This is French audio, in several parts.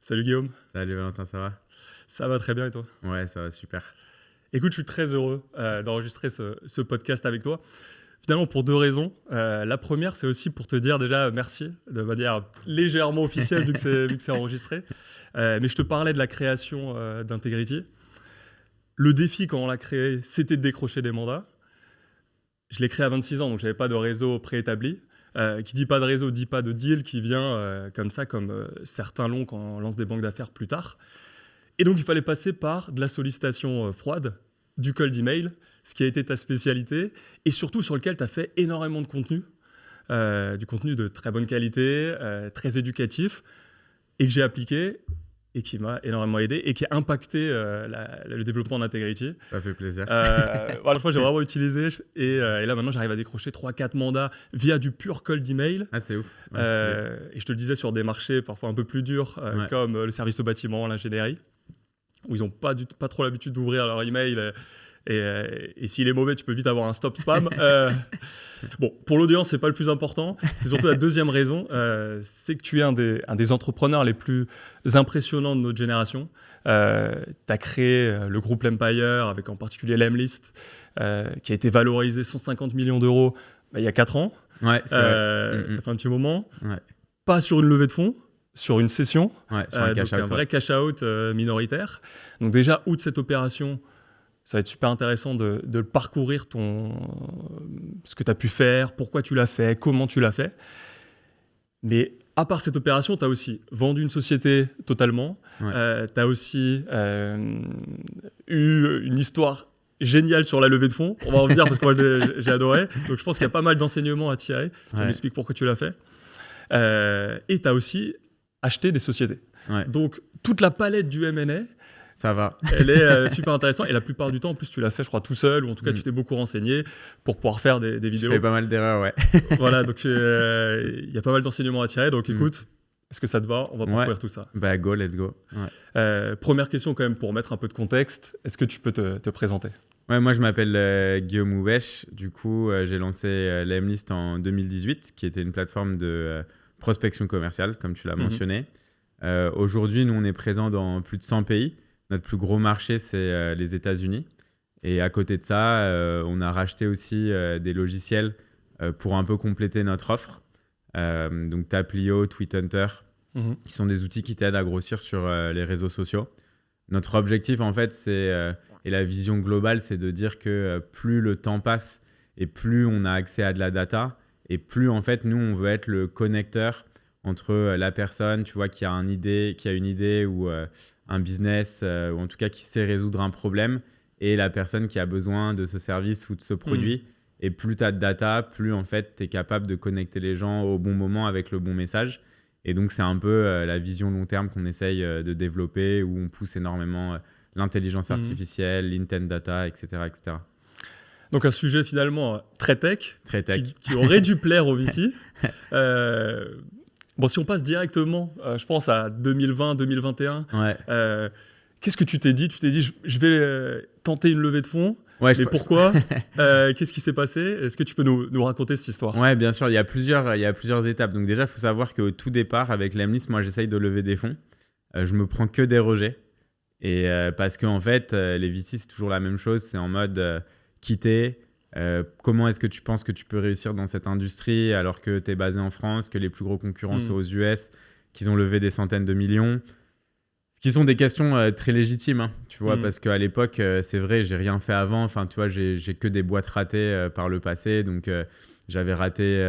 Salut Guillaume, Salut Valentin, ça va? ça va très bien et toi? Ouais, ça va super. Écoute, je suis très heureux d'enregistrer ce podcast avec toi. Finalement, pour deux raisons. La première, c'est aussi pour te dire déjà merci de manière légèrement officielle vu que c'est enregistré. Mais je te parlais de la création d'Integrity. Le défi quand on l'a créé, c'était de décrocher des mandats. Je l'ai créé à 26 ans, donc je n'avais pas de réseau préétabli. Qui dit pas de réseau, dit pas de deal qui vient comme ça, comme certains l'ont quand on lance des banques d'affaires plus tard. Et donc, il fallait passer par de la sollicitation froide, du cold email, ce qui a été ta spécialité, et surtout sur lequel tu as fait énormément de contenu, du contenu de très bonne qualité, très éducatif, et que j'ai appliqué, et qui m'a énormément aidé, et qui a impacté le développement d'Integrity. Ça fait plaisir. Voilà, j'ai vraiment utilisé, et là maintenant j'arrive à décrocher 3-4 mandats via du pur cold email. Ah, c'est ouf. Ouais, Et je te le disais, sur des marchés parfois un peu plus durs, Ouais. comme le service au bâtiment, l'ingénierie, où ils n'ont pas trop l'habitude d'ouvrir leur email. Et s'il est mauvais, tu peux vite avoir un stop spam. Bon, pour l'audience, c'est pas le plus important. C'est surtout la deuxième raison, c'est que tu es un des entrepreneurs les plus impressionnants de notre génération. Tu as créé le groupe L'Empire, avec en particulier l'Emlist, qui a été valorisé 150 millions d'euros il y a 4 ans. Ouais, c'est vrai. Ça fait un petit moment. Ouais. Pas sur une levée de fonds, sur une session. Ouais, sur un Donc cash-out. un vrai cash-out minoritaire. Donc déjà, outre cette opération, ça va être super intéressant de parcourir ce que tu as pu faire, pourquoi tu l'as fait, comment tu l'as fait. Mais à part cette opération, tu as aussi vendu une société totalement. Ouais. Tu as aussi eu une histoire géniale sur la levée de fonds. On va en revenir parce que moi, j'ai adoré. Donc je pense qu'il y a pas mal d'enseignements à tirer. Tu Ouais. m'expliques pourquoi tu l'as fait. Et tu as aussi acheté des sociétés. Ouais. Donc toute la palette du M&A, Ça va. elle est super intéressante. Et la plupart du temps, en plus, tu l'as fait, je crois, tout seul, ou en tout cas, tu t'es beaucoup renseigné pour pouvoir faire des Je vidéos. fais pas mal d'erreurs, ouais. Voilà, donc il y a pas mal d'enseignements à tirer. Donc écoute, est-ce que ça te va? On va parcourir tout ça. Bah, go, let's go. Ouais. Première question, quand même, pour mettre un peu de contexte. Est-ce que tu peux te présenter? Ouais, moi, je m'appelle Guillaume Houbesch. Du coup, j'ai lancé l'Emlist en 2018, qui était une plateforme de prospection commerciale, comme tu l'as mentionné. Aujourd'hui, nous, on est présent dans plus de 100 pays. Notre plus gros marché, c'est les États-Unis. Et à côté de ça, on a racheté aussi des logiciels pour un peu compléter notre offre. Donc, Taplio, Tweethunter, qui sont des outils qui t'aident à grossir sur les réseaux sociaux. Notre objectif, en fait, et la vision globale, c'est de dire que plus le temps passe et plus on a accès à de la data, et plus, en fait, nous, on veut être le connecteur entre la personne, tu vois, qui a une idée ou un business, ou en tout cas qui sait résoudre un problème, et la personne qui a besoin de ce service ou de ce produit. Et plus tu as de data, plus en fait tu es capable de connecter les gens au bon moment avec le bon message. Et donc c'est un peu la vision long terme qu'on essaye de développer, où on pousse énormément l'intelligence artificielle, l'intent data, etc., etc. Donc un sujet finalement très tech, Très tech. qui aurait dû plaire aux VC. Bon, si on passe directement, je pense à 2020-2021, Ouais. qu'est-ce que tu t'es dit? Tu t'es dit, je vais tenter une levée de fonds. Ouais, Mais pourquoi? Qu'est-ce qui s'est passé? Est-ce que tu peux nous raconter cette histoire? Ouais, bien sûr, il y a plusieurs étapes. Donc déjà, il faut savoir qu'au tout départ, avec l'Emlist, moi, j'essaye de lever des fonds. Je me prends que des rejets. Et parce qu'en fait, les VC, c'est toujours la même chose. C'est en mode quitter. Comment est-ce que tu penses que tu peux réussir dans cette industrie alors que tu es basé en France, que les plus gros concurrents sont aux US, qu'ils ont levé des centaines de millions? Ce qui sont des questions très légitimes, hein, tu vois, parce qu'à l'époque, c'est vrai, j'ai rien fait avant. Enfin, tu vois, j'ai que des boîtes ratées par le passé. Donc, j'avais raté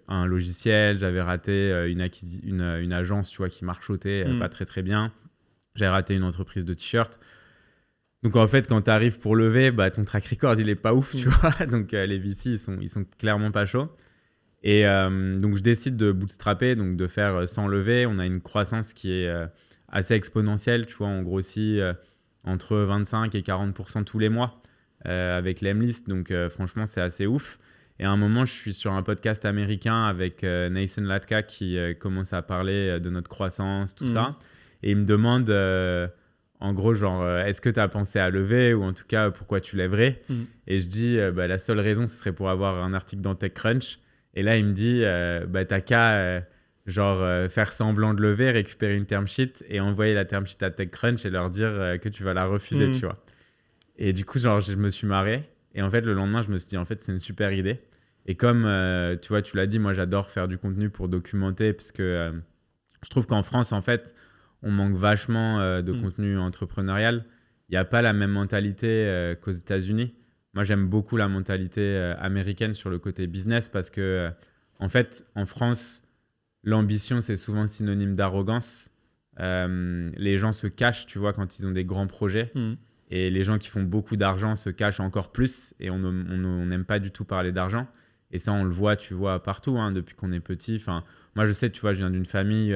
un logiciel, j'avais raté une agence, tu vois, qui marchotait pas très, très bien. J'ai raté une entreprise de t-shirts. Donc, en fait, quand tu arrives pour lever, bah, ton track record, il est pas ouf, tu vois. Donc, les VC, ils sont clairement pas chauds. Et donc, je décide de bootstrapper, donc de faire sans lever. On a une croissance qui est assez exponentielle, tu vois. On grossit entre 25 et 40% tous les mois avec l'Emlist. Donc, franchement, c'est assez ouf. Et à un moment, je suis sur un podcast américain avec Nathan Latka qui commence à parler de notre croissance, tout ça. Et il me demande... en gros, genre, est-ce que tu as pensé à lever, ou en tout cas, pourquoi tu lèverais? Et je dis, la seule raison, ce serait pour avoir un article dans TechCrunch. Et là, il me dit, t'as qu'à genre faire semblant de lever, récupérer une term sheet et envoyer la term sheet à TechCrunch et leur dire que tu vas la refuser, tu vois. Et du coup, genre, je me suis marré. Et en fait, le lendemain, je me suis dit, en fait, c'est une super idée. Et comme, tu vois, tu l'as dit, moi, j'adore faire du contenu pour documenter parce que je trouve qu'en France, en fait, on manque vachement de contenu entrepreneurial. Il n'y a pas la même mentalité qu'aux États-Unis. Moi, j'aime beaucoup la mentalité américaine sur le côté business parce que, en fait, en France, l'ambition, c'est souvent synonyme d'arrogance. Les gens se cachent, tu vois, quand ils ont des grands projets. Et les gens qui font beaucoup d'argent se cachent encore plus et on n'aime pas du tout parler d'argent. Et ça, on le voit, tu vois, partout, hein, depuis qu'on est petit. Enfin, moi, je sais, tu vois, je viens d'une famille,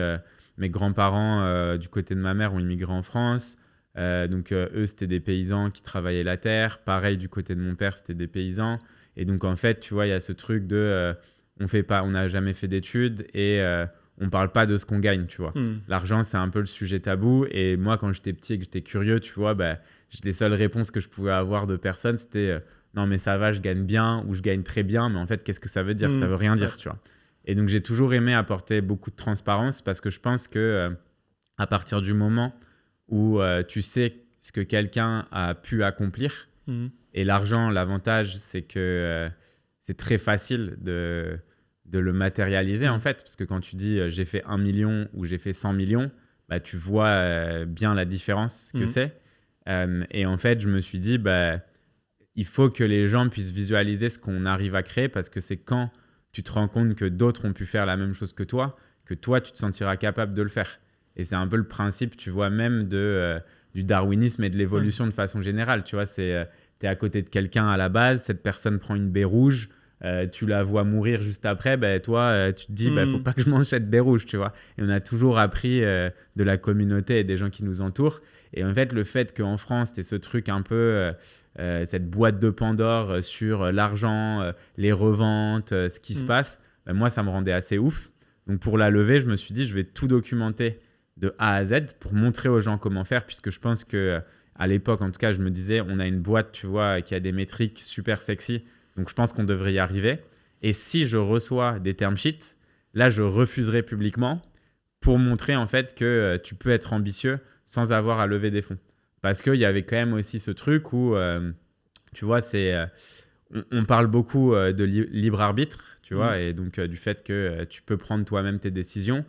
mes grands-parents, du côté de ma mère, ont immigré en France. Donc, eux, c'était des paysans qui travaillaient la terre. Pareil, du côté de mon père, c'était des paysans. Et donc, en fait, tu vois, il y a ce truc de on n'a jamais fait d'études et on ne parle pas de ce qu'on gagne, tu vois. L'argent, c'est un peu le sujet tabou. Et moi, quand j'étais petit et que j'étais curieux, tu vois, les seules réponses que je pouvais avoir de personnes, c'était non, mais ça va, je gagne bien ou je gagne très bien. Mais en fait, qu'est-ce que ça veut dire? Ça veut rien dire, tu vois. Et donc, j'ai toujours aimé apporter beaucoup de transparence parce que je pense que à partir du moment où tu sais ce que quelqu'un a pu accomplir, et l'argent, l'avantage, c'est que c'est très facile de le matérialiser, en fait. Parce que quand tu dis j'ai fait 1 million ou j'ai fait 100 millions, tu vois bien la différence que c'est. Et en fait, je me suis dit, il faut que les gens puissent visualiser ce qu'on arrive à créer parce que c'est quand tu te rends compte que d'autres ont pu faire la même chose que toi tu te sentiras capable de le faire. Et c'est un peu le principe, tu vois, même du darwinisme et de l'évolution de façon générale. Tu vois, tu es à côté de quelqu'un à la base, cette personne prend une baie rouge, tu la vois mourir juste après, toi, tu te dis, faut pas que je mange cette baie rouge, tu vois. Et on a toujours appris de la communauté et des gens qui nous entourent. Et en fait, le fait qu'en France, tu aies ce truc un peu, cette boîte de Pandore sur l'argent, les reventes, ce qui se passe, moi, ça me rendait assez ouf. Donc, pour la levée, je me suis dit, je vais tout documenter de A à Z pour montrer aux gens comment faire, puisque je pense qu'à l'époque, en tout cas, je me disais, on a une boîte, tu vois, qui a des métriques super sexy. Donc, je pense qu'on devrait y arriver. Et si je reçois des term sheets, là, je refuserai publiquement pour montrer, en fait, que tu peux être ambitieux sans avoir à lever des fonds. Parce qu'il y avait quand même aussi ce truc où, tu vois, on parle beaucoup de libre arbitre, tu vois, et donc du fait que tu peux prendre toi-même tes décisions.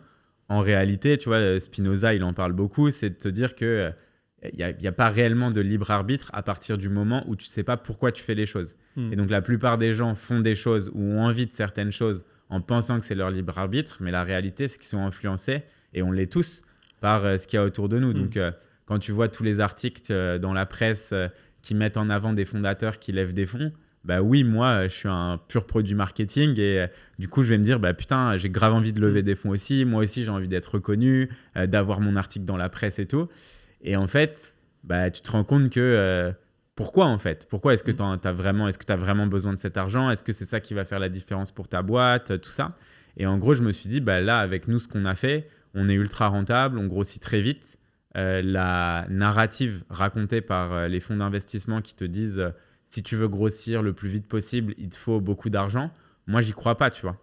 En réalité, tu vois, Spinoza, il en parle beaucoup, c'est de te dire qu'il n'y a pas réellement de libre arbitre à partir du moment où tu ne sais pas pourquoi tu fais les choses. Et donc, la plupart des gens font des choses ou ont envie de certaines choses en pensant que c'est leur libre arbitre, mais la réalité, c'est qu'ils sont influencés, et on l'est tous, par ce qu'il y a autour de nous. Donc, quand tu vois tous les articles dans la presse qui mettent en avant des fondateurs qui lèvent des fonds, oui, moi, je suis un pur produit marketing et du coup, je vais me dire, putain, j'ai grave envie de lever des fonds aussi. Moi aussi, j'ai envie d'être reconnu, d'avoir mon article dans la presse et tout. Et en fait, tu te rends compte que pourquoi en fait? Pourquoi est-ce que tu as vraiment besoin de cet argent? Est-ce que c'est ça qui va faire la différence pour ta boîte, tout ça? Et en gros, je me suis dit, là, avec nous, ce qu'on a fait, on est ultra rentable, on grossit très vite. La narrative racontée par les fonds d'investissement qui te disent si tu veux grossir le plus vite possible, il te faut beaucoup d'argent. Moi, j'y crois pas, tu vois.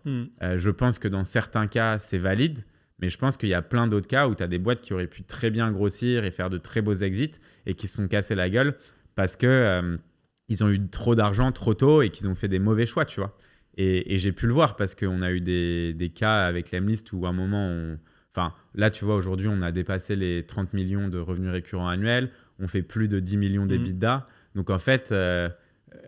Je pense que dans certains cas, c'est valide, mais je pense qu'il y a plein d'autres cas où tu as des boîtes qui auraient pu très bien grossir et faire de très beaux exits et qui se sont cassés la gueule parce que ils ont eu trop d'argent trop tôt et qu'ils ont fait des mauvais choix, tu vois. Et j'ai pu le voir parce qu'on a eu des cas avec l'Emlist où à un moment, enfin, là, tu vois, aujourd'hui, on a dépassé les 30 millions de revenus récurrents annuels. On fait plus de 10 millions d'EBITDA. Donc, en fait,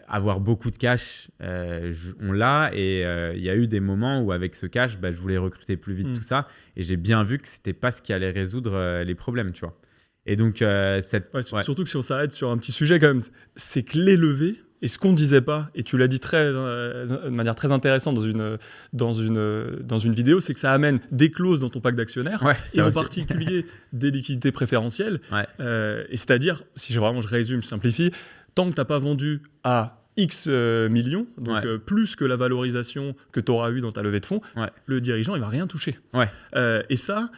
avoir beaucoup de cash, on l'a. Et il y a eu des moments où, avec ce cash, je voulais recruter plus vite, tout ça. Et j'ai bien vu que ce n'était pas ce qui allait résoudre les problèmes, tu vois. Et donc, surtout que si on s'arrête sur un petit sujet, quand même, c'est que les levées, et ce qu'on ne disait pas, et tu l'as dit de manière très intéressante dans une vidéo, c'est que ça amène des clauses dans ton pack d'actionnaires, et en particulier des liquidités préférentielles. Et c'est-à-dire, si je résume, je simplifie, tant que tu n'as pas vendu à X millions, donc plus que la valorisation que tu auras eue dans ta levée de fonds, le dirigeant, il ne va rien toucher. Et ça...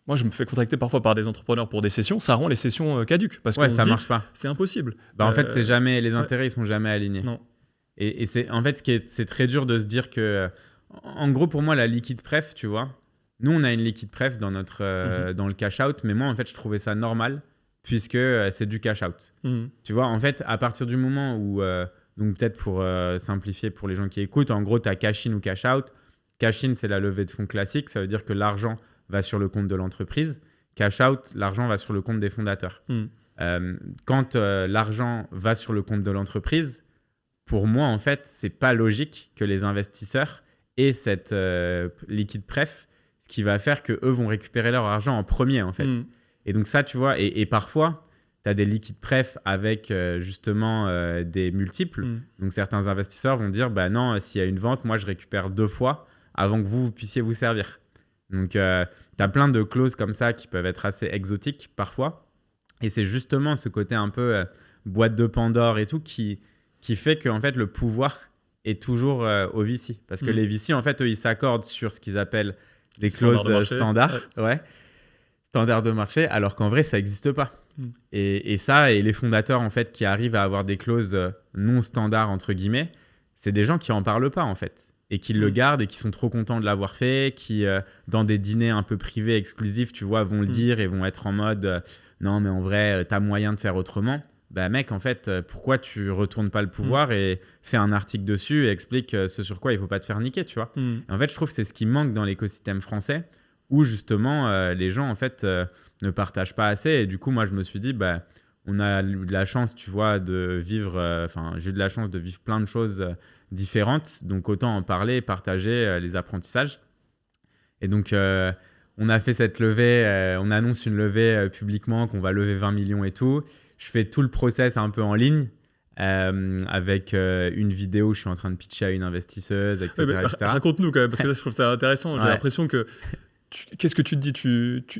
Moi, je me fais contacter parfois par des entrepreneurs pour des sessions. Ça rend les sessions caduques parce que ça marche pas. C'est impossible. En fait, c'est jamais les intérêts, ils sont jamais alignés. Non. Et c'est en fait c'est très dur de se dire que, en gros, pour moi, la liquide préf, tu vois, nous, on a une liquide pref dans le cash out, mais moi, en fait, je trouvais ça normal puisque c'est du cash out. Tu vois, en fait, à partir du moment où, donc peut-être pour simplifier pour les gens qui écoutent, en gros, tu as cash in ou cash out. Cash in, c'est la levée de fonds classique, ça veut dire que l'argent va sur le compte de l'entreprise. Cash out, l'argent va sur le compte des fondateurs. Quand l'argent va sur le compte de l'entreprise, pour moi, en fait, c'est pas logique que les investisseurs aient cette liquide pref, ce qui va faire qu'eux vont récupérer leur argent en premier, en fait. Et donc ça, tu vois, et parfois, tu as des liquides pref avec justement des multiples. Donc certains investisseurs vont dire, bah non, s'il y a une vente, moi, je récupère 2 fois avant que vous puissiez vous servir. Donc, tu as plein de clauses comme ça qui peuvent être assez exotiques parfois. Et c'est justement ce côté un peu boîte de Pandore et tout qui fait que en fait, le pouvoir est toujours au VC. Parce que les VC, en fait, eux, ils s'accordent sur ce qu'ils appellent les clauses standards. Ouais. Standards de marché, alors qu'en vrai, ça n'existe pas. Et ça, et les fondateurs, en fait, qui arrivent à avoir des clauses non standards, entre guillemets, c'est des gens qui n'en parlent pas, en fait. Et qui le gardent et qui sont trop contents de l'avoir fait, qui, dans des dîners un peu privés, exclusifs, tu vois, vont le dire et vont être en mode non, mais en vrai, t'as moyen de faire autrement. Bah mec, en fait, pourquoi tu retournes pas le pouvoir et fais un article dessus et explique ce sur quoi il faut pas te faire niquer, tu vois. Et en fait, je trouve que c'est ce qui manque dans l'écosystème français où justement, les gens, en fait, ne partagent pas assez. Et du coup, moi, je me suis dit, bah, on a eu de la chance, tu vois, de vivre... j'ai eu de la chance de vivre plein de choses différentes. Donc, autant en parler et partager les apprentissages. Et donc, on a fait cette levée. On annonce une levée publiquement qu'on va lever 20 millions et tout. Je fais tout le process un peu en ligne avec une vidéo où je suis en train de pitcher à une investisseuse, etc. etc. Raconte-nous quand même, parce que là, je trouve ça intéressant. J'ai l'impression que... Qu'est-ce que tu te dis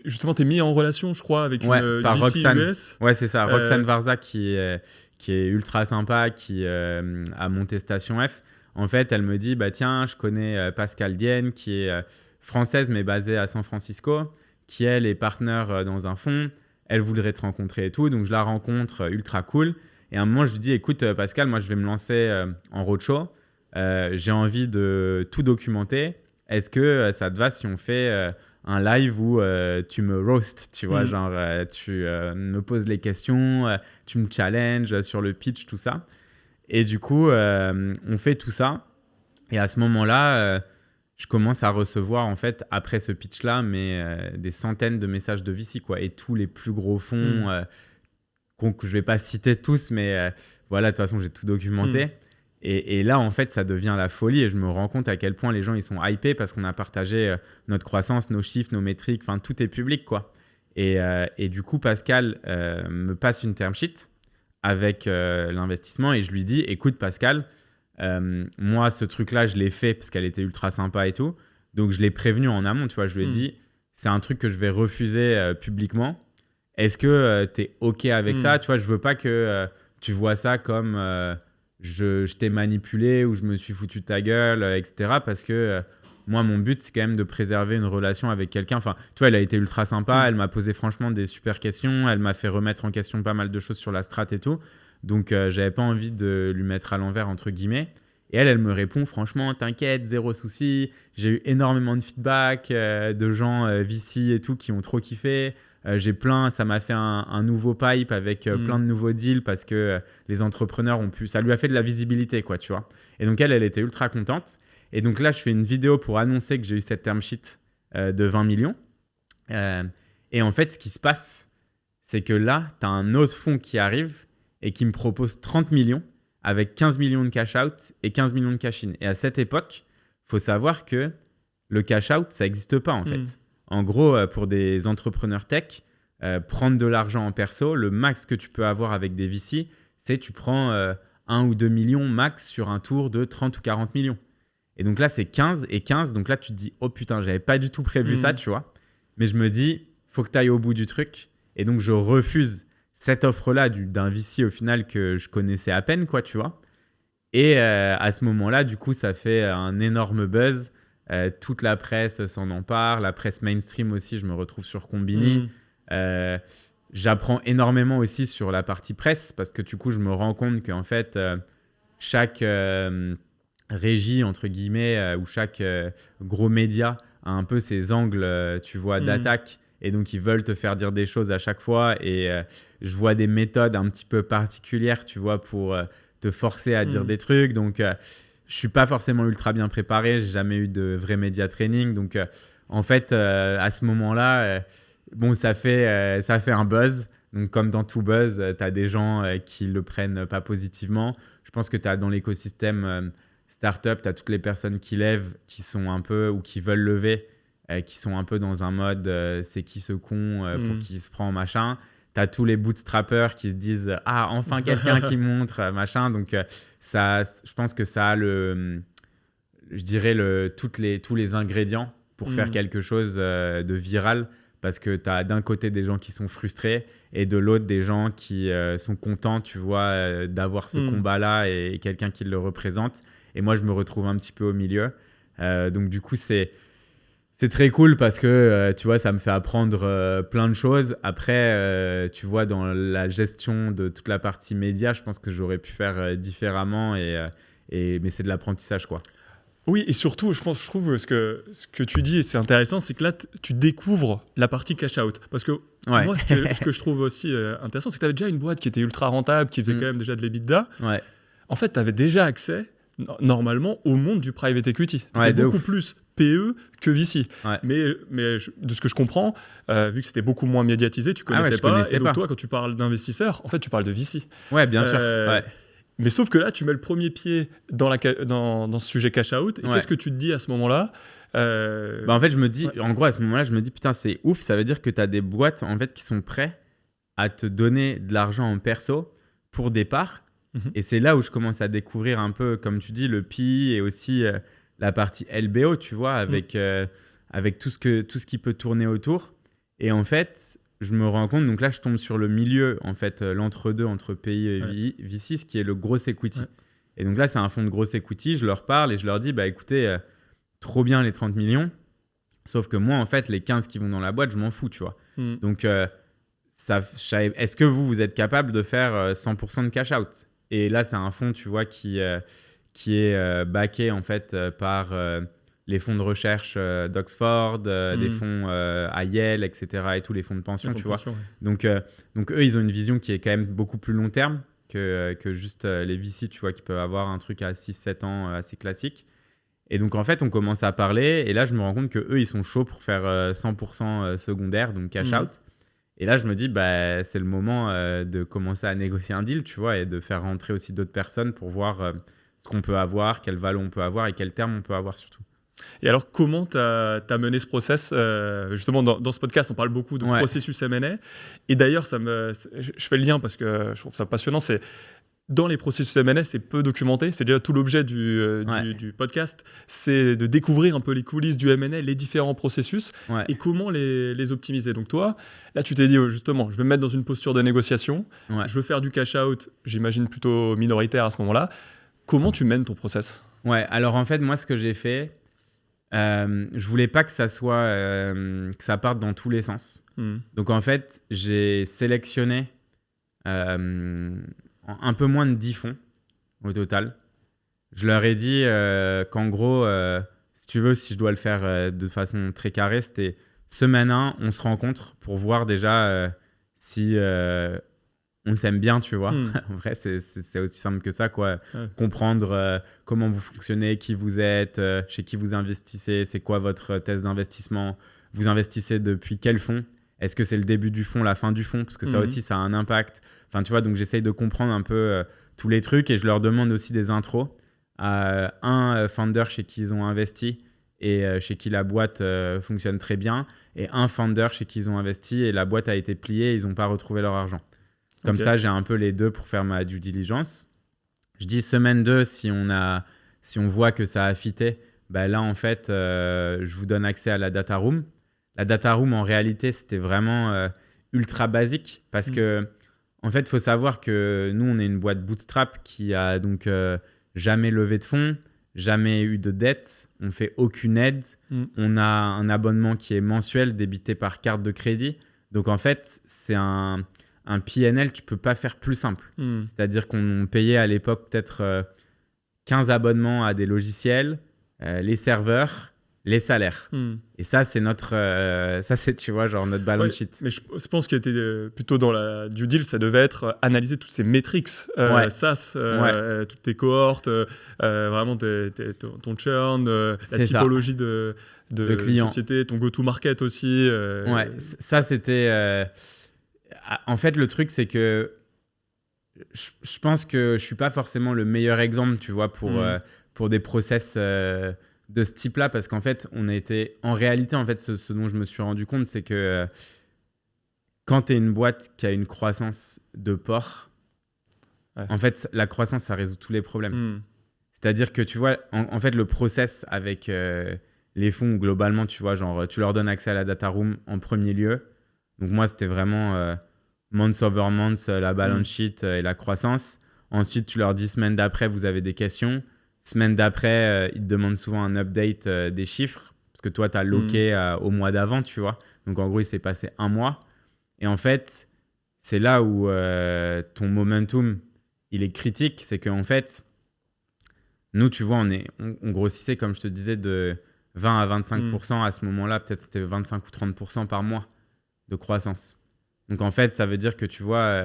justement, tu es mis en relation, je crois, avec une par VC Roxane. US. Ouais, c'est ça. Roxane Varza qui est ultra sympa, qui a monté Station F. En fait, elle me dit, bah, tiens, je connais Pascal Dienne, qui est française, mais basée à San Francisco, qui, elle, est partenaire dans un fonds. Elle voudrait te rencontrer et tout. Donc, je la rencontre, ultra cool. Et à un moment, je lui dis, écoute, Pascal, moi, je vais me lancer en roadshow. J'ai envie de tout documenter. Est-ce que ça te va si on fait un live où tu me roast, tu vois, genre tu me poses les questions, tu me challenges sur le pitch, tout ça. Et du coup, on fait tout ça. Et à ce moment-là, je commence à recevoir, en fait, après ce pitch-là, des centaines de messages de VC, quoi. Et tous les plus gros fonds, que je ne vais pas citer tous, mais voilà, de toute façon, j'ai tout documenté. Et là, en fait, ça devient la folie et je me rends compte à quel point les gens ils sont hypés parce qu'on a partagé notre croissance, nos chiffres, nos métriques, enfin, tout est public, quoi. Et du coup, Pascal me passe une term sheet avec l'investissement et je lui dis, écoute, Pascal, moi, ce truc-là, je l'ai fait parce qu'elle était ultra sympa et tout. Donc, je l'ai prévenu en amont, tu vois. Je lui ai dit, c'est un truc que je vais refuser publiquement. Est-ce que tu es OK avec ça? Tu vois, je veux pas que tu vois ça comme... je t'ai manipulé ou je me suis foutu de ta gueule, etc. Parce que moi, mon but, c'est quand même de préserver une relation avec quelqu'un. Enfin, tu vois, elle a été ultra sympa. Elle m'a posé franchement des super questions. Elle m'a fait remettre en question pas mal de choses sur la strat et tout. Donc, j'avais pas envie de lui mettre à l'envers, entre guillemets. Et elle me répond, franchement, t'inquiète, zéro souci. J'ai eu énormément de feedback de gens VC et tout qui ont trop kiffé. Ça m'a fait un nouveau pipe avec plein de nouveaux deals parce que les entrepreneurs ont pu, ça lui a fait de la visibilité, quoi, tu vois. Et donc, elle était ultra contente. Et donc là, je fais une vidéo pour annoncer que j'ai eu cette term sheet de 20 millions. Et en fait, ce qui se passe, c'est que là, tu as un autre fonds qui arrive et qui me propose 30 millions avec 15 millions de cash out et 15 millions de cash in. Et à cette époque, il faut savoir que le cash out, ça n'existe pas, en fait. En gros, pour des entrepreneurs tech, prendre de l'argent en perso, le max que tu peux avoir avec des VC, c'est tu prends 1 ou 2 millions max sur un tour de 30 ou 40 millions. Et donc là, c'est 15 et 15. Donc là, tu te dis, oh putain, j'avais pas du tout prévu ça, tu vois. Mais je me dis, faut que tu ailles au bout du truc. Et donc, je refuse cette offre-là d'un VC au final que je connaissais à peine, quoi, tu vois. Et à ce moment-là, du coup, ça fait un énorme buzz. Toute la presse s'en empare, la presse mainstream aussi, je me retrouve sur Combini. J'apprends énormément aussi sur la partie presse parce que du coup, je me rends compte qu'en fait, chaque régie, entre guillemets, ou chaque gros média un peu ces angles, tu vois, d'attaque. Et donc, ils veulent te faire dire des choses à chaque fois. Et je vois des méthodes un petit peu particulières, tu vois, pour te forcer à dire des trucs. Donc, je suis pas forcément ultra bien préparé. J'ai jamais eu de vrai média training. Donc, en fait, à ce moment-là, bon, ça fait un buzz. Donc, comme dans tout buzz, tu as des gens qui le prennent pas positivement. Je pense que tu as dans l'écosystème startup, tu as toutes les personnes qui lèvent, qui sont un peu ou qui veulent lever, qui sont un peu dans un mode c'est qui ce con pour qui se prend machin. Tu as tous les bootstrappers qui se disent ah, enfin quelqu'un qui montre machin. Donc, ça, je pense que ça a je dirais tous les ingrédients pour faire quelque chose de viral. Parce que tu as d'un côté des gens qui sont frustrés et de l'autre des gens qui sont contents, tu vois, d'avoir ce combat-là et quelqu'un qui le représente. Et moi, je me retrouve un petit peu au milieu. Donc, du coup, c'est très cool parce que, tu vois, ça me fait apprendre plein de choses. Après, tu vois, dans la gestion de toute la partie média, je pense que j'aurais pu faire différemment. Mais c'est de l'apprentissage, quoi. Oui, et surtout, je trouve ce que tu dis, et c'est intéressant, c'est que là, tu découvres la partie cash-out. Parce que moi, ce que je trouve aussi intéressant, c'est que tu avais déjà une boîte qui était ultra rentable, qui faisait quand même déjà de l'EBITDA. Ouais. En fait, tu avais déjà accès, normalement, au monde du private equity. Tu étais beaucoup plus PE que VC. Ouais. Mais de ce que je comprends, vu que c'était beaucoup moins médiatisé, tu connaissais pas. Et donc, toi, quand tu parles d'investisseurs, en fait, tu parles de VC. Ouais, bien sûr. Ouais. Mais sauf que là, tu mets le premier pied dans ce sujet cash-out. Et qu'est-ce que tu te dis à ce moment-là en fait, je me dis, en gros, à ce moment-là, je me dis, putain, c'est ouf. Ça veut dire que tu as des boîtes en fait, qui sont prêtes à te donner de l'argent en perso pour des parts. Et c'est là où je commence à découvrir un peu, comme tu dis, le PI et aussi la partie LBO, tu vois, avec tout ce qui peut tourner autour. Et en fait, je me rends compte, donc là, je tombe sur le milieu, en fait, l'entre-deux entre PI et VC, ce qui est le gros equity. Ouais. Et donc là, c'est un fonds de gros equity. Je leur parle et je leur dis, bah écoutez, trop bien les 30 millions. Sauf que moi, en fait, les 15 qui vont dans la boîte, je m'en fous, tu vois. Donc, est-ce que vous êtes capable de faire 100% de cash out? Et là, c'est un fonds, tu vois, qui est backé, en fait, par les fonds de recherche d'Oxford, des fonds à Yale, etc. et tous les fonds de pension, tu vois. Donc, eux, ils ont une vision qui est quand même beaucoup plus long terme que juste les VC, tu vois, qui peuvent avoir un truc à 6-7 ans assez classique. Et donc, en fait, on commence à parler. Et là, je me rends compte qu'eux, ils sont chauds pour faire 100% secondaire, donc cash out. Et là, je me dis, bah, c'est le moment de commencer à négocier un deal, tu vois, et de faire rentrer aussi d'autres personnes pour voir ce qu'on peut avoir, quel vallon on peut avoir et quel terme on peut avoir surtout. Et alors, comment tu as mené ce process justement, dans ce podcast, on parle beaucoup de processus M&A. Et d'ailleurs, je fais le lien parce que je trouve ça passionnant. C'est dans les processus M&A, c'est peu documenté. C'est déjà tout l'objet du podcast. C'est de découvrir un peu les coulisses du M&A, les différents processus et comment les optimiser. Donc toi, là, tu t'es dit justement, je vais me mettre dans une posture de négociation. Je veux faire du cash-out, j'imagine plutôt minoritaire à ce moment-là. Comment tu mènes ton process ? Ouais, alors en fait, moi, ce que j'ai fait, je voulais pas que ça soit que ça parte dans tous les sens. Donc en fait, j'ai sélectionné un peu moins de 10 fonds au total. Je leur ai dit qu'en gros, si tu veux, si je dois le faire de façon très carrée, c'était semaine 1, on se rencontre pour voir déjà si on s'aime bien, tu vois. En vrai, c'est aussi simple que ça, quoi. Comprendre comment vous fonctionnez, qui vous êtes, chez qui vous investissez, c'est quoi votre thèse d'investissement, vous investissez depuis quel fonds, est-ce que c'est le début du fonds, la fin du fonds, parce que ça aussi, ça a un impact. Enfin, tu vois, donc j'essaye de comprendre un peu tous les trucs et je leur demande aussi des intros à un founder chez qui ils ont investi et chez qui la boîte fonctionne très bien et un founder chez qui ils ont investi et la boîte a été pliée et ils n'ont pas retrouvé leur argent. Comme ça, j'ai un peu les deux pour faire ma due diligence. Je dis semaine 2, si on voit que ça a fité, bah là, en fait, je vous donne accès à la data room. La data room, en réalité, c'était vraiment ultra basique parce que, en fait, il faut savoir que nous, on est une boîte bootstrap qui a donc jamais levé de fonds, jamais eu de dette, on ne fait aucune aide. On a un abonnement qui est mensuel, débité par carte de crédit. Donc, en fait, c'est un PNL, tu ne peux pas faire plus simple. C'est-à-dire qu'on payait à l'époque peut-être 15 abonnements à des logiciels, les serveurs, les salaires. Et ça, c'est tu vois, genre notre balance sheet. Mais je pense qu'il était plutôt dans la due deal, ça devait être analyser toutes ces métriques, SaaS, toutes tes cohortes, vraiment ton churn, la typologie de société, ton go-to-market aussi. Ça, c'était... En fait, le truc, c'est que je pense que je suis pas forcément le meilleur exemple, tu vois, pour des process de ce type-là, parce qu'en fait, en réalité, en fait, ce dont je me suis rendu compte, c'est que quand tu es une boîte qui a une croissance de porc, en fait, la croissance, ça résout tous les problèmes. C'est-à-dire que, tu vois, en fait, le process avec les fonds, globalement, tu vois, genre, tu leur donnes accès à la data room en premier lieu. Donc, moi, c'était vraiment months over months, la balance sheet et la croissance. Ensuite, tu leur dis, semaine d'après, vous avez des questions. Semaine d'après, ils te demandent souvent un update des chiffres, parce que toi, tu as loqué au mois d'avant, tu vois. Donc, en gros, il s'est passé un mois. Et en fait, c'est là où ton momentum, il est critique. C'est qu'en fait, nous, tu vois, on grossissait, comme je te disais, de 20 à 25% à ce moment-là. Peut-être c'était 25 ou 30% par mois de croissance. Donc, en fait, ça veut dire que, tu vois,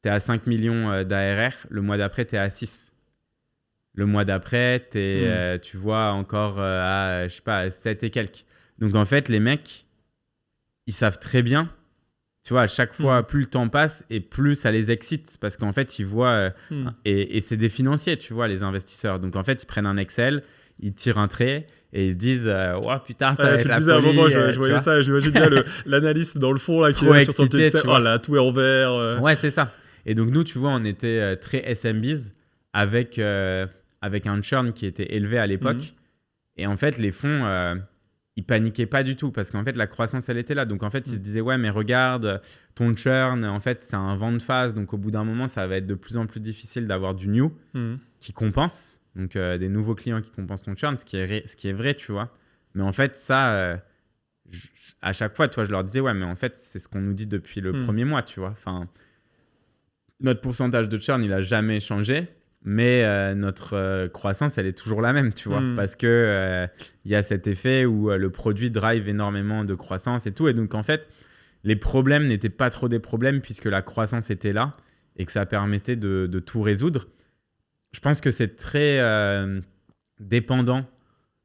tu es à 5 millions d'ARR. Le mois d'après, tu es à 6. Le mois d'après, tu vois, encore à, je sais pas, 7 et quelques. Donc, en fait, les mecs, ils savent très bien, tu vois, à chaque fois, plus le temps passe et plus ça les excite. Parce qu'en fait, ils voient, et c'est des financiers, tu vois, les investisseurs. Donc, en fait, ils prennent un Excel, ils tirent un trait et ils se disent, oh putain, ça va être la folie. Tu disais à un moment, je voyais ça, j'imagine bien l'analyste dans le fond là, qui est sur son petit Excel. Oh là, tout est en vert. Ouais, c'est ça. Et donc, nous, tu vois, on était très SMBs avec un churn qui était élevé à l'époque. Et en fait, les fonds, ils paniquaient pas du tout parce qu'en fait, la croissance, elle était là. Donc, en fait, ils se disaient, ouais, mais regarde, ton churn, en fait, c'est un vent de phase. Donc, au bout d'un moment, ça va être de plus en plus difficile d'avoir du new qui compense. Donc, des nouveaux clients qui compensent ton churn, ce qui est vrai, tu vois. Mais en fait, ça, à chaque fois, tu vois, je leur disais, ouais, mais en fait, c'est ce qu'on nous dit depuis le premier mois, tu vois. Enfin, notre pourcentage de churn, il a jamais changé. Mais notre croissance, elle est toujours la même, tu vois, parce que y a cet effet où le produit drive énormément de croissance et tout. Et donc, en fait, les problèmes n'étaient pas trop des problèmes puisque la croissance était là et que ça permettait de tout résoudre. Je pense que c'est très dépendant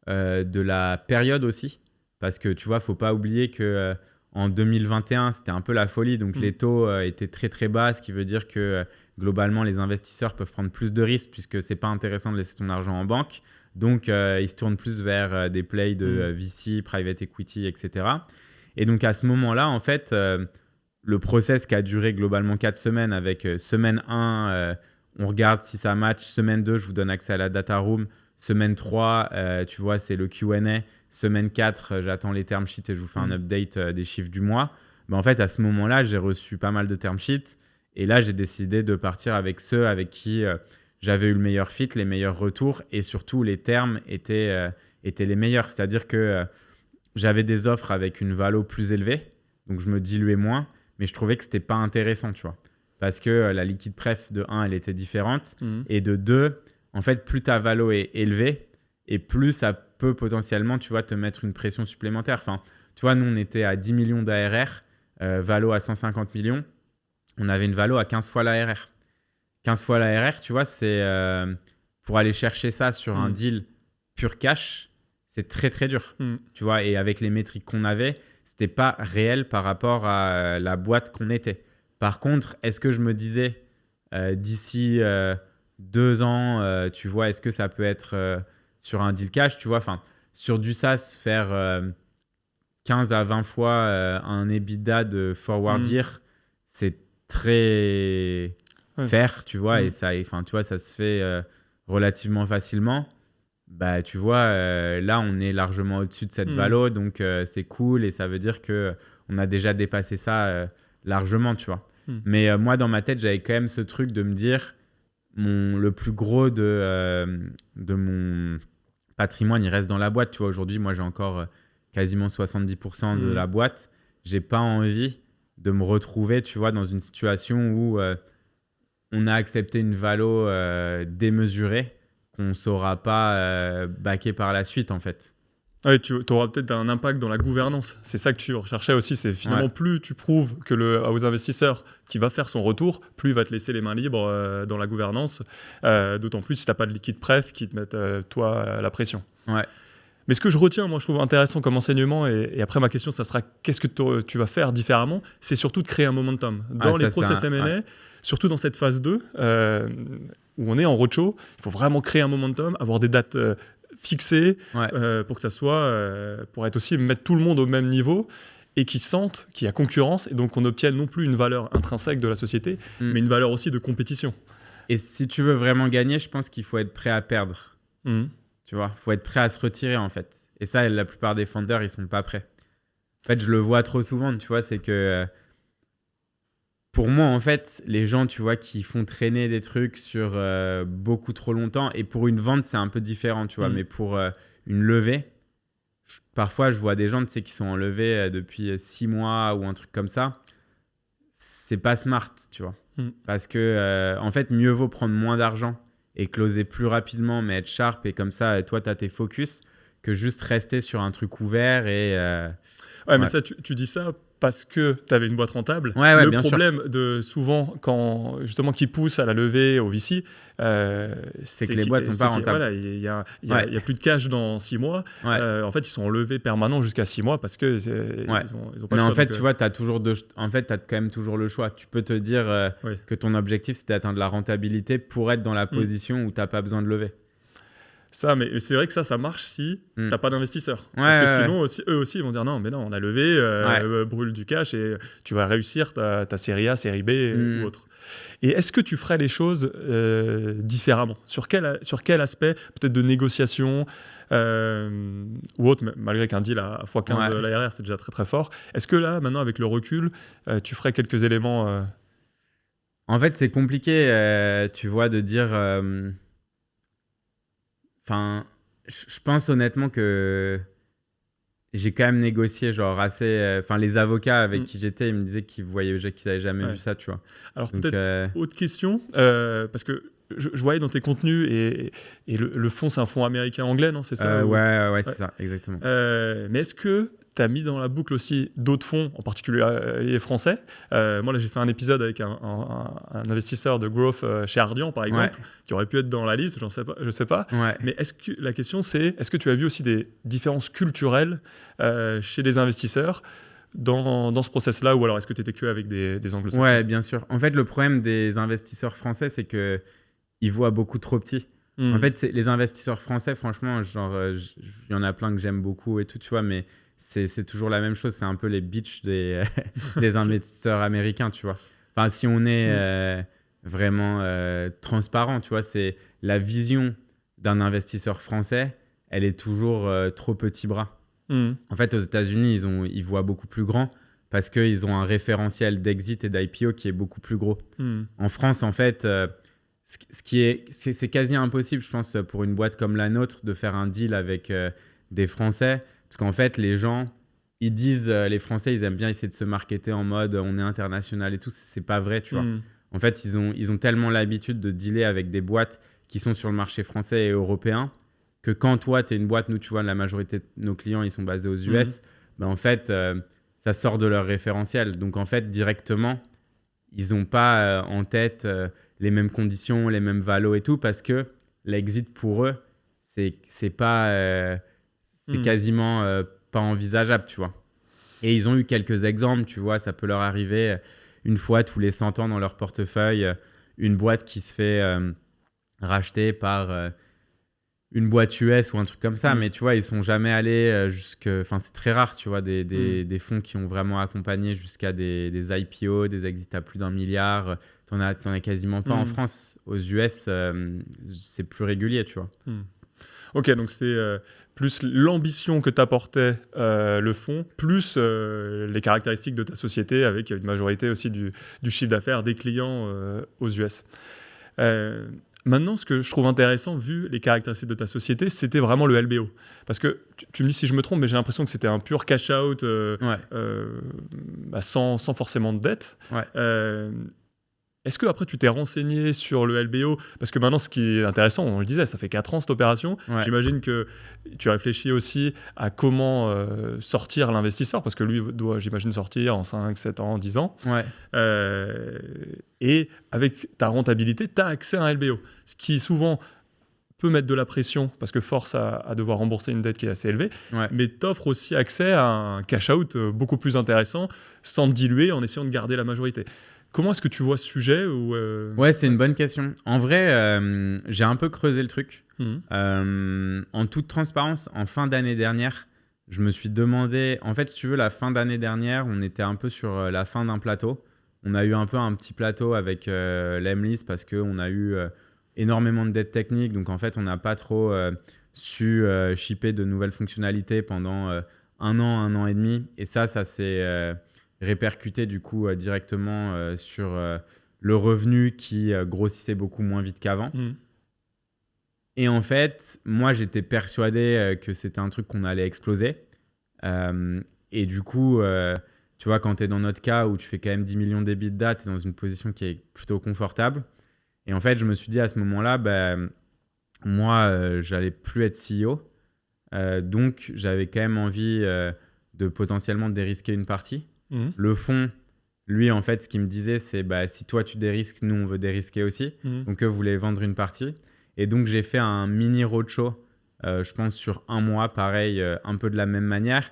de la période aussi, parce que, tu vois, il ne faut pas oublier que en 2021, c'était un peu la folie. Donc, les taux étaient très, très bas, ce qui veut dire que globalement, les investisseurs peuvent prendre plus de risques puisque ce n'est pas intéressant de laisser ton argent en banque. Donc, ils se tournent plus vers des plays de VC, private equity, etc. Et donc, à ce moment-là, en fait, le process qui a duré globalement 4 semaines avec semaine 1, on regarde si ça match. Semaine 2, je vous donne accès à la data room. Semaine 3, tu vois, c'est le Q&A. Semaine 4, j'attends les term sheets et je vous fais un update des chiffres du mois. Mais en fait, à ce moment-là, j'ai reçu pas mal de term sheets. Et là, j'ai décidé de partir avec ceux avec qui j'avais eu le meilleur fit, les meilleurs retours. Et surtout, les termes étaient les meilleurs. C'est-à-dire que j'avais des offres avec une valo plus élevée. Donc, je me diluais moins. Mais je trouvais que ce n'était pas intéressant, tu vois. Parce que la liquide pref, de 1, elle était différente. Et de 2, en fait, plus ta valo est élevée et plus ça peut potentiellement, tu vois, te mettre une pression supplémentaire. Enfin, tu vois, nous, on était à 10 millions d'ARR, valo à 150 millions. On avait une valo à 15 fois l'ARR. 15 fois l'ARR, tu vois, c'est pour aller chercher ça sur un deal pur cash, c'est très, très dur. Tu vois, et avec les métriques qu'on avait, c'était pas réel par rapport à la boîte qu'on était. Par contre, est-ce que je me disais d'ici 2 ans, tu vois, est-ce que ça peut être sur un deal cash, tu vois, enfin, sur du SaaS, faire 15 à 20 fois un EBITDA de forward year, c'est très faire, tu vois, et ça, enfin, tu vois, ça se fait relativement facilement. Bah, tu vois, là, on est largement au-dessus de cette valo, donc c'est cool et ça veut dire que on a déjà dépassé ça largement, tu vois. Mais moi, dans ma tête, j'avais quand même ce truc de me dire, le plus gros de mon patrimoine, il reste dans la boîte, tu vois. Aujourd'hui, moi, j'ai encore quasiment 70% de la boîte. J'ai pas envie de me retrouver, tu vois, dans une situation où on a accepté une valo démesurée qu'on ne saura pas backer par la suite, en fait. Ouais, tu auras peut-être un impact dans la gouvernance. C'est ça que tu recherchais aussi. C'est finalement plus tu prouves aux investisseurs qui va faire son retour, plus il va te laisser les mains libres dans la gouvernance. D'autant plus si tu n'as pas de liquide préf qui te mettent toi la pression. Ouais. Mais ce que je retiens, moi je trouve intéressant comme enseignement, et après ma question, ça sera qu'est-ce que tu vas faire différemment, c'est surtout de créer un momentum. Dans les process M&A, surtout dans cette phase 2, où on est en roadshow, il faut vraiment créer un momentum, avoir des dates fixées pour que ça soit, pour être aussi mettre tout le monde au même niveau et qu'ils sentent qu'il y a concurrence et donc qu'on obtienne non plus une valeur intrinsèque de la société, mais une valeur aussi de compétition. Et si tu veux vraiment gagner, je pense qu'il faut être prêt à perdre. Tu vois, il faut être prêt à se retirer en fait. Et ça, la plupart des founders, ils sont pas prêts. En fait, je le vois trop souvent, tu vois, c'est que pour moi, en fait, les gens, tu vois, qui font traîner des trucs sur beaucoup trop longtemps, et pour une vente, c'est un peu différent, tu vois, mais pour une levée, parfois, je vois des gens, tu sais, qui sont en levée depuis 6 mois ou un truc comme ça. C'est pas smart, tu vois. Parce que, en fait, mieux vaut prendre moins d'argent et closer plus rapidement, mais être sharp, et comme ça, toi, tu as tes focus, que juste rester sur un truc ouvert et... mais ça, tu dis ça parce que tu avais une boîte rentable. Le problème de souvent, quand justement qui pousse à la levée au VC, c'est que les boîtes sont pas rentables. Voilà, il y a plus de cash dans 6 mois. En fait, ils sont en levée permanent jusqu'à 6 mois parce que ils ont pas le choix. Mais en fait, tu vois, tu as quand même toujours le choix. Tu peux te dire que ton objectif, c'est d'atteindre la rentabilité pour être dans la position où tu n'as pas besoin de lever. Ça, mais c'est vrai que ça marche si t'as pas d'investisseurs. Parce que sinon, eux aussi, ils vont dire non, mais non, on a levé, brûle du cash et tu vas réussir ta série A, série B ou autre. Et est-ce que tu ferais les choses différemment ? Sur quel aspect, peut-être de négociation ou autre, malgré qu'un deal à x15 l'ARR, c'est déjà très très fort. Est-ce que là, maintenant, avec le recul, tu ferais quelques éléments En fait, c'est compliqué, tu vois, de dire... Enfin, je pense honnêtement que j'ai quand même négocié genre assez... Enfin, les avocats avec qui j'étais, ils me disaient qu'ils n'avaient jamais vu ça, tu vois. Alors donc, peut-être, autre question, parce que je voyais dans tes contenus, et le fonds, c'est un fonds américain-anglais, non ? C'est ça c'est ça, exactement. Mais est-ce que tu as mis dans la boucle aussi d'autres fonds, en particulier les français ? Moi, là, j'ai fait un épisode avec un investisseur de growth chez Ardian, par exemple, qui aurait pu être dans la liste, je sais pas. Mais la question, c'est, est-ce que tu as vu aussi des différences culturelles chez les investisseurs dans ce process-là, ou alors est-ce que tu étais que avec des anglo-saxons ? Ouais, bien sûr. En fait, le problème des investisseurs français, c'est qu'ils voient beaucoup trop petit. En fait, les investisseurs français, franchement, genre, il y en a plein que j'aime beaucoup et tout, tu vois, mais c'est toujours la même chose. C'est un peu les bitches des investisseurs américains, tu vois. Enfin, si on est vraiment transparent, tu vois, c'est la vision d'un investisseur français, elle est toujours trop petit bras. En fait, aux États-Unis, ils voient beaucoup plus grand parce qu'ils ont un référentiel d'exit et d'IPO qui est beaucoup plus gros. En France, en fait, c'est quasi impossible, je pense, pour une boîte comme la nôtre de faire un deal avec des Français. Parce qu'en fait, les gens, ils disent, les Français, ils aiment bien essayer de se marketer en mode on est international et tout. C'est pas vrai, tu vois. En fait, ils ont tellement l'habitude de dealer avec des boîtes qui sont sur le marché français et européen que quand toi, tu es une boîte, nous, tu vois, la majorité de nos clients, ils sont basés aux US, ben, en fait, ça sort de leur référentiel. Donc, en fait, directement, ils n'ont pas en tête les mêmes conditions, les mêmes valos et tout, parce que l'exit pour eux, c'est pas... c'est quasiment pas envisageable, tu vois. Et ils ont eu quelques exemples, tu vois, ça peut leur arriver une fois tous les 100 ans dans leur portefeuille, une boîte qui se fait racheter par une boîte US ou un truc comme ça, mais tu vois, ils sont jamais allés jusque... Enfin, c'est très rare, tu vois, des fonds qui ont vraiment accompagné jusqu'à des IPO, des exits à plus d'1 milliard. T'en as quasiment pas en France. Aux US, c'est plus régulier, tu vois. Ok, donc c'est plus l'ambition que t'apportait le fonds, plus les caractéristiques de ta société, avec une majorité aussi du chiffre d'affaires des clients aux US. Maintenant, ce que je trouve intéressant, vu les caractéristiques de ta société, c'était vraiment le LBO. Parce que, tu me dis si je me trompe, mais j'ai l'impression que c'était un pur cash-out sans forcément de dette. Est-ce que après tu t'es renseigné sur le LBO? Parce que maintenant, ce qui est intéressant, on le disait, ça fait 4 ans cette opération. Ouais. J'imagine que tu réfléchis aussi à comment sortir l'investisseur, parce que lui doit, j'imagine, sortir en 5, 7 ans, 10 ans. Ouais. Et avec ta rentabilité, tu as accès à un LBO. Ce qui souvent peut mettre de la pression, parce que force à devoir rembourser une dette qui est assez élevée, Ouais. mais t'offre aussi accès à un cash-out beaucoup plus intéressant, sans te diluer, en essayant de garder la majorité. Comment est-ce que tu vois ce sujet ou Ouais, c'est une bonne question. En vrai, j'ai un peu creusé le truc. En toute transparence, en fin d'année dernière, je me suis demandé... En fait, si tu veux, la fin d'année dernière, on était un peu sur la fin d'un plateau. On a eu un peu un petit plateau avec l'Emlist parce qu'on a eu énormément de dettes techniques. Donc, en fait, on n'a pas trop su shipper de nouvelles fonctionnalités pendant un an et demi. Et ça s'est... répercuté du coup directement sur le revenu qui grossissait beaucoup moins vite qu'avant. Et en fait, moi, j'étais persuadé que c'était un truc qu'on allait exploser. Et du coup, tu vois, quand tu es dans notre cas où tu fais quand même 10 millions d'EBITDA, tu es dans une position qui est plutôt confortable. Et en fait, je me suis dit à ce moment-là, moi, j'allais plus être CEO. Donc, j'avais quand même envie de potentiellement dérisquer une partie. Le fonds, lui, en fait, ce qu'il me disait, c'est si toi, tu dérisques, nous, on veut dérisquer aussi. Donc, eux voulaient vendre une partie. Et donc, j'ai fait un mini roadshow, je pense, sur un mois, pareil, un peu de la même manière.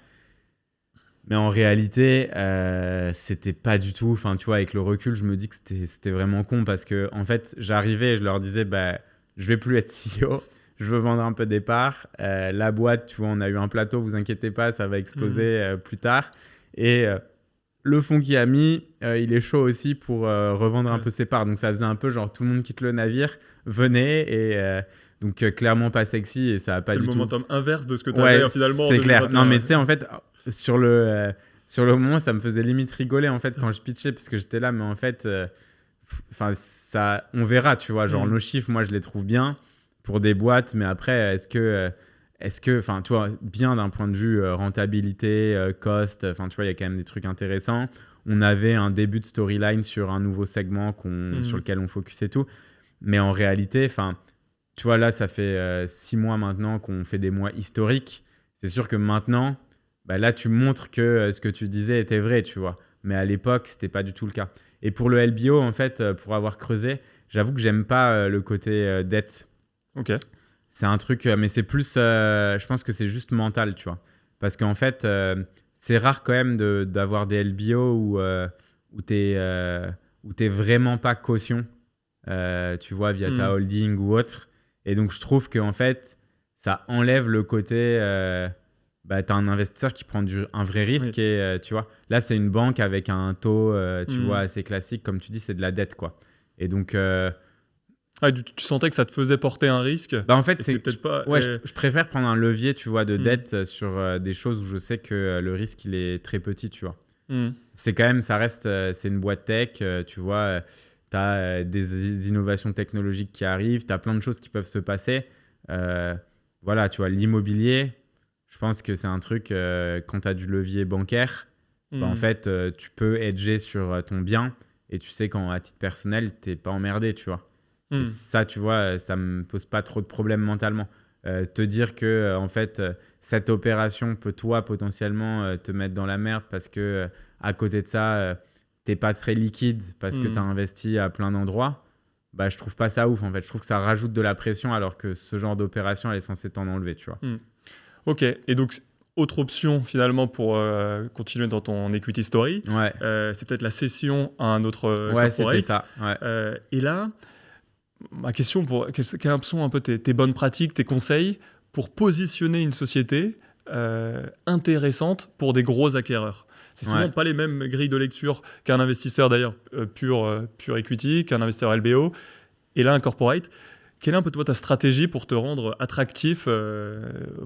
Mais en réalité, c'était pas du tout... Enfin, tu vois, avec le recul, je me dis que c'était vraiment con parce que, en fait, j'arrivais et je leur disais, je vais plus être CEO. Je veux vendre un peu des parts. La boîte, tu vois, on a eu un plateau, vous inquiétez pas, ça va exploser plus tard. Et... le fonds qui a mis, il est chaud aussi pour revendre un peu ses parts. Donc, ça faisait un peu genre tout le monde quitte le navire, venez. Et donc, clairement pas sexy et ça a pas du tout... C'est le momentum inverse de ce que tu avais finalement en 2021. C'est clair. Non, mais tu sais, en fait, sur le moment, ça me faisait limite rigoler en fait quand je pitchais parce que j'étais là. Mais en fait, ça, on verra, tu vois. Genre, nos chiffres, moi, je les trouve bien pour des boîtes. Mais après, est-ce que, enfin, tu vois, bien d'un point de vue rentabilité, cost, enfin, tu vois, il y a quand même des trucs intéressants. On avait un début de storyline sur un nouveau segment sur lequel on focus et tout. Mais en réalité, enfin, tu vois, là, ça fait 6 mois maintenant qu'on fait des mois historiques. C'est sûr que maintenant, là, tu montres que ce que tu disais était vrai, tu vois. Mais à l'époque, c'était pas du tout le cas. Et pour le LBO, en fait, pour avoir creusé, j'avoue que j'aime pas le côté dette. Ok. C'est un truc, mais c'est plus, je pense que c'est juste mental, tu vois. Parce qu'en fait, c'est rare quand même d'avoir des LBO où t'es vraiment pas caution, tu vois, via ta holding ou autre. Et donc, je trouve qu'en fait, ça enlève le côté, t'as un investisseur qui prend un vrai risque. Oui. Et tu vois, là, c'est une banque avec un taux, tu vois, assez classique. Comme tu dis, c'est de la dette, quoi. Et donc... tu sentais que ça te faisait porter un risque. En fait, c'est peut-être pas. Ouais, je préfère prendre un levier, tu vois, de dette sur des choses où je sais que le risque il est très petit, tu vois. C'est quand même, ça reste, c'est une boîte tech, tu vois. Tu as des innovations technologiques qui arrivent, tu as plein de choses qui peuvent se passer. Voilà, tu vois, l'immobilier, je pense que c'est un truc quand tu as du levier bancaire, en fait, tu peux hedger sur ton bien et tu sais qu'à titre personnel, t'es pas emmerdé, tu vois. Et ça, tu vois, ça me pose pas trop de problèmes mentalement. Te dire que en fait, cette opération peut toi potentiellement te mettre dans la merde parce que à côté de ça, t'es pas très liquide parce que tu as investi à plein d'endroits. Je trouve pas ça ouf en fait. Je trouve que ça rajoute de la pression alors que ce genre d'opération elle est censée t'en enlever, tu vois. Ok. Et donc autre option finalement pour continuer dans ton equity story, c'est peut-être la cession à un autre corporate. C'était ça. Et là. Ma question, quelles sont un peu tes bonnes pratiques, tes conseils pour positionner une société intéressante pour des gros acquéreurs? C'est souvent pas les mêmes grilles de lecture qu'un investisseur d'ailleurs pur equity, qu'un investisseur LBO. Et là, un corporate. Quelle est un peu toi ta stratégie pour te rendre attractif,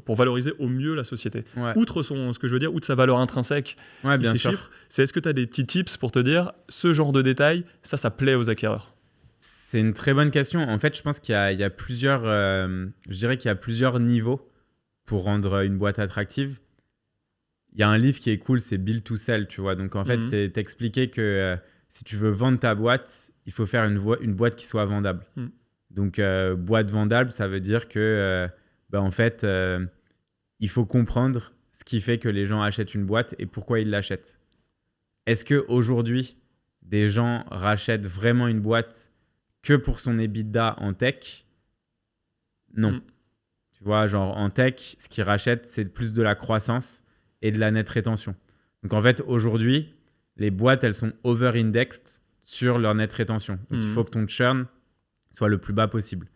pour valoriser au mieux la société? Outre ce que je veux dire, outre sa valeur intrinsèque et ses chiffres, est-ce que tu as des petits tips pour te dire ce genre de détails, ça plaît aux acquéreurs? C'est une très bonne question. En fait, je pense qu'il y a plusieurs, je dirais qu'il y a plusieurs niveaux pour rendre une boîte attractive. Il y a un livre qui est cool, c'est Build to Sell, tu vois. Donc, en fait, c'est t'expliquer que si tu veux vendre ta boîte, il faut faire une boîte qui soit vendable. Donc, boîte vendable, ça veut dire que, en fait, il faut comprendre ce qui fait que les gens achètent une boîte et pourquoi ils l'achètent. Est-ce qu'aujourd'hui, des gens rachètent vraiment une boîte que pour son EBITDA en tech? Non. Tu vois, genre en tech, ce qu'ils rachètent, c'est plus de la croissance et de la net rétention. Donc en fait, aujourd'hui, les boîtes, elles sont over-indexed sur leur net rétention. Donc il faut que ton churn soit le plus bas possible.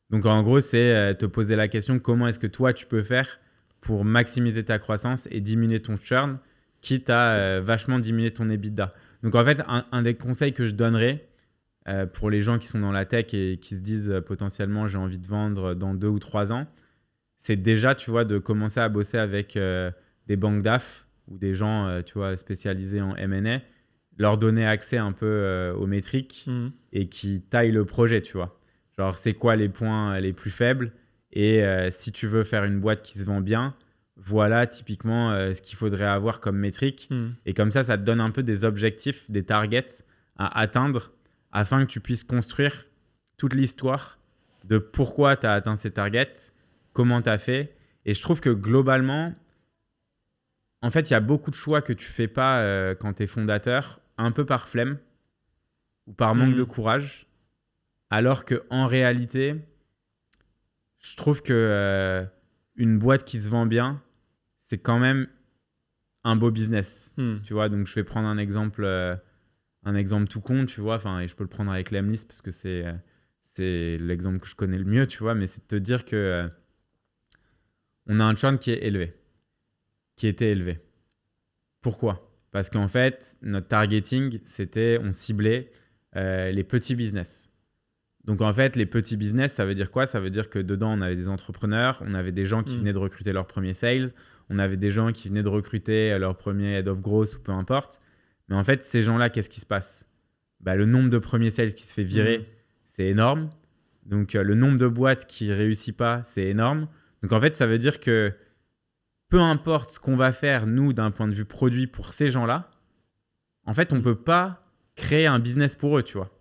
Donc en gros, c'est te poser la question, comment est-ce que toi, tu peux faire pour maximiser ta croissance et diminuer ton churn, quitte à vachement diminuer ton EBITDA. Donc en fait, un des conseils que je donnerais pour les gens qui sont dans la tech et qui se disent potentiellement j'ai envie de vendre dans 2 ou 3 ans, c'est déjà, tu vois, de commencer à bosser avec des banques d'AF ou des gens, tu vois, spécialisés en M&A, leur donner accès un peu aux métriques et qui taillent le projet, tu vois. Genre, c'est quoi les points les plus faibles et si tu veux faire une boîte qui se vend bien, voilà typiquement ce qu'il faudrait avoir comme métrique. Et comme ça te donne un peu des objectifs, des targets à atteindre afin que tu puisses construire toute l'histoire de pourquoi tu as atteint ces targets, comment tu as fait. Et je trouve que globalement, en fait, il y a beaucoup de choix que tu fais pas quand tu es fondateur, un peu par flemme ou par manque de courage, alors qu'en réalité, je trouve que une boîte qui se vend bien, c'est quand même un beau business. Tu vois, donc je vais prendre un exemple tout con, tu vois, et je peux le prendre avec Lemlist parce que c'est l'exemple que je connais le mieux, tu vois, mais c'est de te dire que on a un churn qui était élevé. Pourquoi ? Parce qu'en fait, notre targeting, on ciblait les petits business. Donc en fait, les petits business, ça veut dire quoi ? Ça veut dire que dedans, on avait des entrepreneurs, on avait des gens qui venaient de recruter leur premier sales, on avait des gens qui venaient de recruter leur premier head of growth ou peu importe. Mais en fait, ces gens-là, qu'est-ce qui se passe ? Le nombre de premiers sales qui se fait virer, c'est énorme. Donc, le nombre de boîtes qui ne réussit pas, c'est énorme. Donc, en fait, ça veut dire que peu importe ce qu'on va faire, nous, d'un point de vue produit pour ces gens-là, en fait, on ne peut pas créer un business pour eux, tu vois.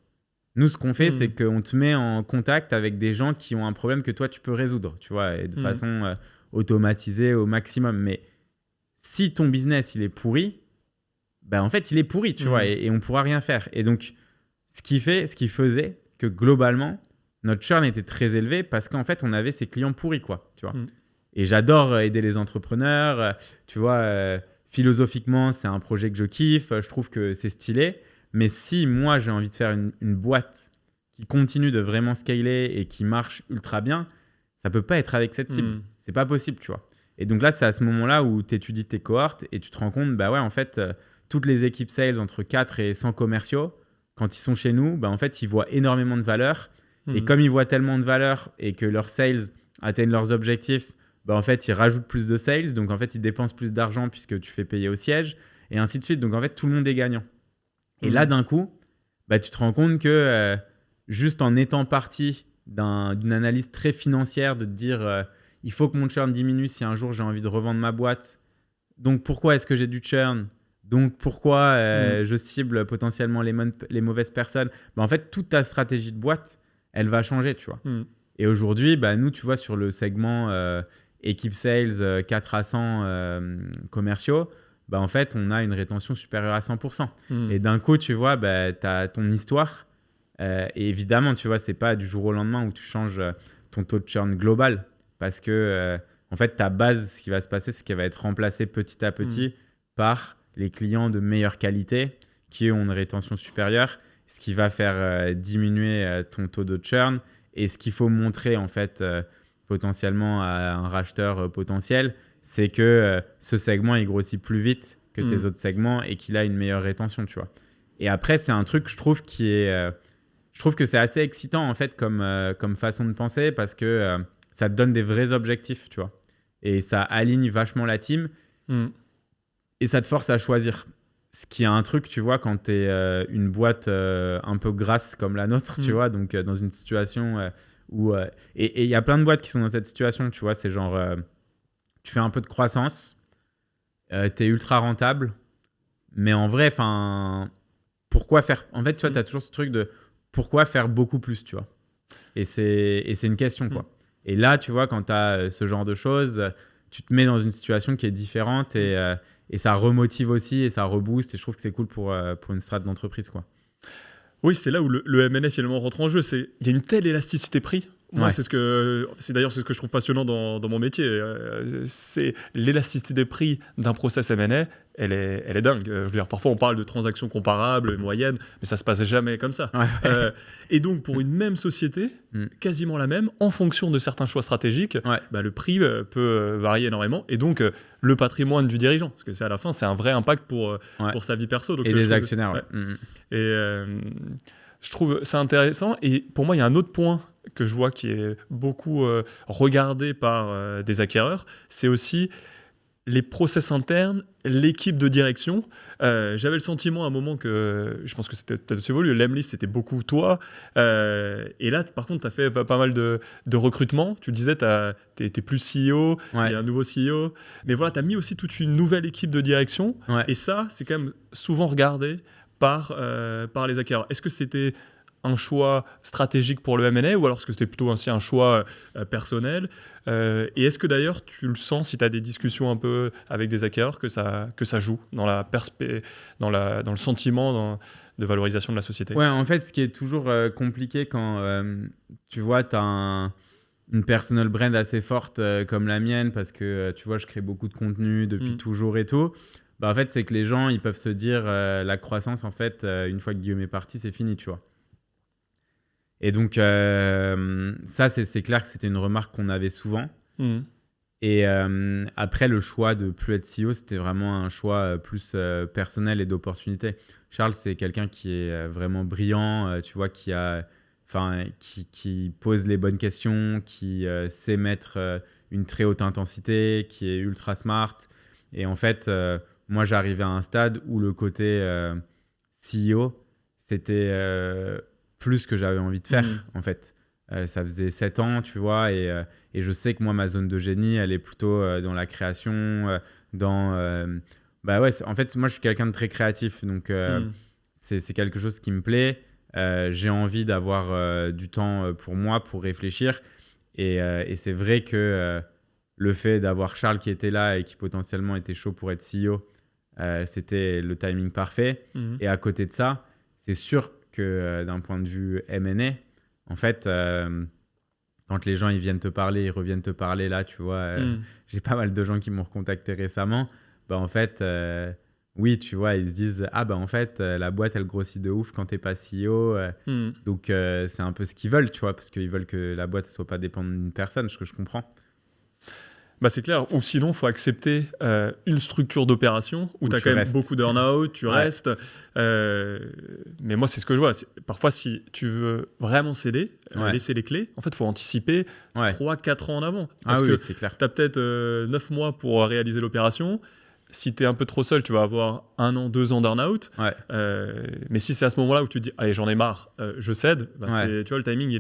Nous, ce qu'on fait, c'est qu'on te met en contact avec des gens qui ont un problème que toi, tu peux résoudre, tu vois, et de façon automatisée au maximum. Mais si ton business, il est pourri, en fait, il est pourri, tu vois, et on ne pourra rien faire. Et donc, ce qui faisait que globalement, notre churn était très élevé parce qu'en fait, on avait ces clients pourris, quoi, tu vois. Et j'adore aider les entrepreneurs, tu vois, philosophiquement, c'est un projet que je kiffe, je trouve que c'est stylé. Mais si moi, j'ai envie de faire une boîte qui continue de vraiment scaler et qui marche ultra bien, ça ne peut pas être avec cette cible. C'est pas possible, tu vois. Et donc là, c'est à ce moment-là où tu étudies tes cohortes et tu te rends compte, en fait, toutes les équipes sales entre 4 et 100 commerciaux, quand ils sont chez nous, en fait, ils voient énormément de valeur. Et comme ils voient tellement de valeur et que leurs sales atteignent leurs objectifs, en fait, ils rajoutent plus de sales. Donc, en fait, ils dépensent plus d'argent puisque tu fais payer au siège et ainsi de suite. Donc, en fait, tout le monde est gagnant. Et là, d'un coup, tu te rends compte que juste en étant parti d'une analyse très financière, de te dire il faut que mon churn diminue si un jour j'ai envie de revendre ma boîte. Donc, pourquoi est-ce que j'ai du churn ? Donc, pourquoi je cible potentiellement les mauvaises personnes ? En fait, toute ta stratégie de boîte, elle va changer, tu vois. Et aujourd'hui, nous, tu vois, sur le segment équipe sales 4 à 100 commerciaux, en fait, on a une rétention supérieure à 100%. Et d'un coup, tu vois, tu as ton histoire. Et évidemment, tu vois, c'est pas du jour au lendemain où tu changes ton taux de churn global. Parce que, en fait, ta base, ce qui va se passer, c'est qu'elle va être remplacée petit à petit par les clients de meilleure qualité qui ont une rétention supérieure, ce qui va faire diminuer ton taux de churn. Et ce qu'il faut montrer, en fait, potentiellement à un racheteur potentiel, c'est que ce segment, il grossit plus vite que tes autres segments et qu'il a une meilleure rétention, tu vois. Et après, c'est un truc, je trouve que c'est assez excitant, en fait, comme façon de penser parce que ça te donne des vrais objectifs, tu vois. Et ça aligne vachement la team et ça te force à choisir. Ce qui est un truc, tu vois, quand tu es une boîte un peu grasse comme la nôtre, tu vois, donc dans une situation où... et il y a plein de boîtes qui sont dans cette situation, tu vois, c'est genre... tu fais un peu de croissance, tu es ultra rentable, mais en vrai, pourquoi faire. En fait, tu vois, tu as toujours ce truc de pourquoi faire beaucoup plus, tu vois. Et c'est une question, quoi. Et là, tu vois, quand tu as ce genre de choses, tu te mets dans une situation qui est différente et ça remotive aussi et ça rebooste. Et je trouve que c'est cool pour une strate d'entreprise, quoi. Oui, c'est là où le M&A finalement rentre en jeu. Il y a une telle élasticité prix. Moi, c'est d'ailleurs ce que je trouve passionnant dans mon métier. C'est l'élasticité des prix d'un process M&A. Elle est dingue. Je veux dire, parfois, on parle de transactions comparables, moyennes, mais ça se passe jamais comme ça. Ouais. Et donc, pour une même société, quasiment la même, en fonction de certains choix stratégiques, le prix peut varier énormément. Et donc, le patrimoine du dirigeant, parce que c'est à la fin, c'est un vrai impact pour sa vie perso. Donc, et les actionnaires. Et je trouve ça intéressant. Et pour moi, il y a un autre point que je vois qui est beaucoup regardé par des acquéreurs, c'est aussi les process internes, l'équipe de direction. J'avais le sentiment à un moment que, je pense que c'était peut-être aussi évolué, l'Emlist c'était beaucoup toi. Et là, par contre, tu as fait pas mal de recrutement. Tu le disais, tu es plus CEO, il y a un nouveau CEO. Mais voilà, tu as mis aussi toute une nouvelle équipe de direction. Et ça, c'est quand même souvent regardé par les acquéreurs. Est-ce que c'était un choix stratégique pour le M&A ou alors est-ce que c'était plutôt aussi un choix personnel et est-ce que d'ailleurs tu le sens si tu as des discussions un peu avec des acquéreurs que ça joue dans le sentiment de valorisation de la société? Ouais, en fait, ce qui est toujours compliqué quand tu vois, tu as une personal brand assez forte comme la mienne parce que tu vois, je crée beaucoup de contenu depuis toujours et tout. Bah, en fait, c'est que les gens, ils peuvent se dire la croissance, en fait, une fois que Guillaume est parti, c'est fini, tu vois. Et donc, ça, c'est clair que c'était une remarque qu'on avait souvent. Et après, le choix de plus être CEO, c'était vraiment un choix plus personnel et d'opportunité. Charles, c'est quelqu'un qui est vraiment brillant, tu vois, qui pose les bonnes questions, qui sait mettre une très haute intensité, qui est ultra smart. Et en fait, moi, j'arrivais à un stade où le côté CEO, c'était plus ce que j'avais envie de faire, en fait. Ça faisait 7 ans, tu vois, et je sais que moi, ma zone de génie, elle est plutôt dans la création, en fait, moi, je suis quelqu'un de très créatif, donc c'est quelque chose qui me plaît. J'ai envie d'avoir du temps pour moi, pour réfléchir, et c'est vrai que le fait d'avoir Charles qui était là et qui potentiellement était chaud pour être CEO, c'était le timing parfait. Et à côté de ça, c'est sûr que d'un point de vue M&A, en fait, quand les gens ils viennent te parler, ils reviennent te parler là, tu vois, j'ai pas mal de gens qui m'ont recontacté récemment. Bah, en fait, oui, tu vois, ils se disent ah bah en fait, la boîte elle grossit de ouf quand t'es pas CEO. Donc c'est un peu ce qu'ils veulent, tu vois, parce qu'ils veulent que la boîte soit pas dépendante d'une personne, ce que je comprends. Bah c'est clair, ou sinon il faut accepter une structure d'opération où tu as quand même beaucoup d'earn-out, tu restes. Mais moi c'est ce que je vois. Parfois si tu veux vraiment céder, laisser les clés, en fait il faut anticiper 3-4 ans en avant. Parce que c'est clair. tu as peut-être 9 mois pour réaliser l'opération. Si tu es un peu trop seul, tu vas avoir 1 an, 2 ans d'earn-out. Mais si c'est à ce moment-là où tu te dis allez j'en ai marre, je cède, tu vois le timing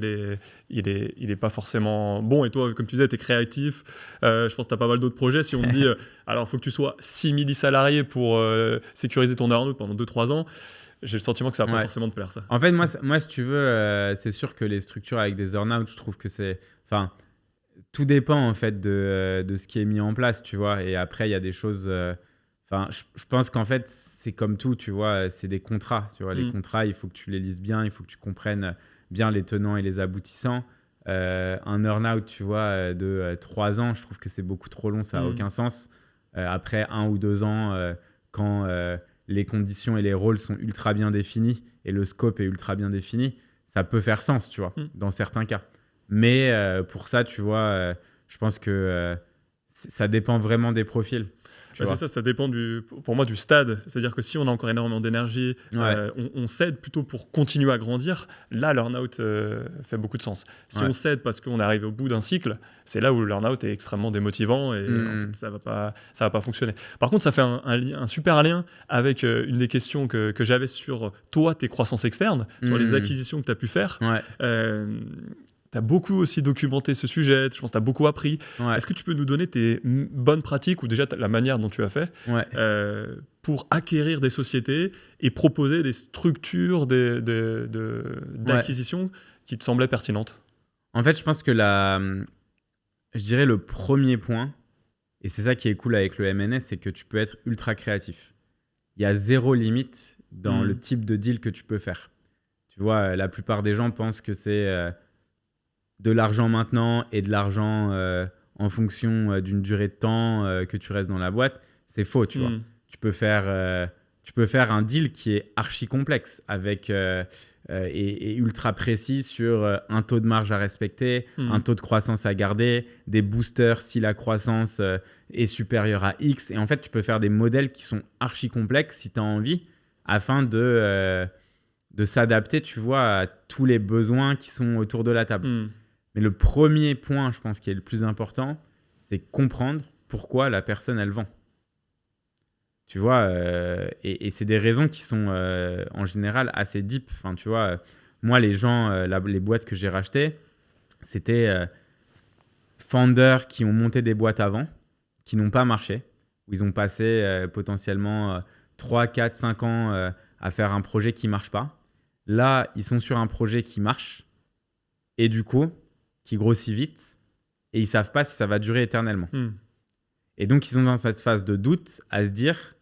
il est pas forcément bon. Et toi comme tu disais tu es créatif, je pense que tu as pas mal d'autres projets. Si on te dit alors il faut que tu sois 6000 salariés pour sécuriser ton earn-out pendant 2-3 ans, j'ai le sentiment que ça va pas forcément te plaire ça. En fait moi si tu veux, c'est sûr que les structures avec des earn-out, je trouve que c'est... Tout dépend en fait de ce qui est mis en place, tu vois. Et après, il y a des choses... je pense qu'en fait, c'est comme tout, tu vois. C'est des contrats, tu vois. Les contrats, il faut que tu les lises bien, il faut que tu comprennes bien les tenants et les aboutissants. Un earn-out, tu vois, de 3 ans, je trouve que c'est beaucoup trop long, ça n'a aucun sens. Après 1 ou 2 ans, quand les conditions et les rôles sont ultra bien définis et le scope est ultra bien défini, ça peut faire sens, tu vois, dans certains cas. Mais pour ça, tu vois, je pense que ça dépend vraiment des profils. C'est ça dépend pour moi du stade. C'est-à-dire que si on a encore énormément d'énergie, on cède plutôt pour continuer à grandir. Là, l'earn-out fait beaucoup de sens. Si on cède parce qu'on est arrivé au bout d'un cycle, c'est là où l'earn-out est extrêmement démotivant et en fait, ça va pas fonctionner. Par contre, ça fait un super lien avec une des questions que j'avais sur toi, tes croissances externes, sur les acquisitions que tu as pu faire. as beaucoup aussi documenté ce sujet, je pense que tu as beaucoup appris. Ouais. Est-ce que tu peux nous donner tes bonnes pratiques ou déjà la manière dont tu as fait Ouais. pour acquérir des sociétés et proposer des structures d'acquisition qui te semblaient pertinentes? En fait, je pense que je dirais le premier point, et c'est ça qui est cool avec le M&A, c'est que tu peux être ultra créatif. Il y a zéro limite dans le type de deal que tu peux faire. Tu vois, la plupart des gens pensent que c'est de l'argent maintenant et de l'argent en fonction d'une durée de temps que tu restes dans la boîte. C'est faux, tu vois. Tu peux faire un deal qui est archi complexe avec, et ultra précis sur un taux de marge à respecter, un taux de croissance à garder, des boosters si la croissance est supérieure à X. Et en fait, tu peux faire des modèles qui sont archi complexes si tu as envie afin de s'adapter, tu vois, à tous les besoins qui sont autour de la table. Mais le premier point, je pense, qui est le plus important, c'est comprendre pourquoi la personne, elle vend. Tu vois, et c'est des raisons qui sont en général assez deep. Enfin, tu vois, moi, les gens, les boîtes que j'ai rachetées, c'était founders qui ont monté des boîtes avant, qui n'ont pas marché, où ils ont passé potentiellement 3, 4, 5 ans à faire un projet qui ne marche pas. Là, ils sont sur un projet qui marche et du coup, qui grossit vite et ils ne savent pas si ça va durer éternellement. Et donc, ils sont dans cette phase de doute à se dire,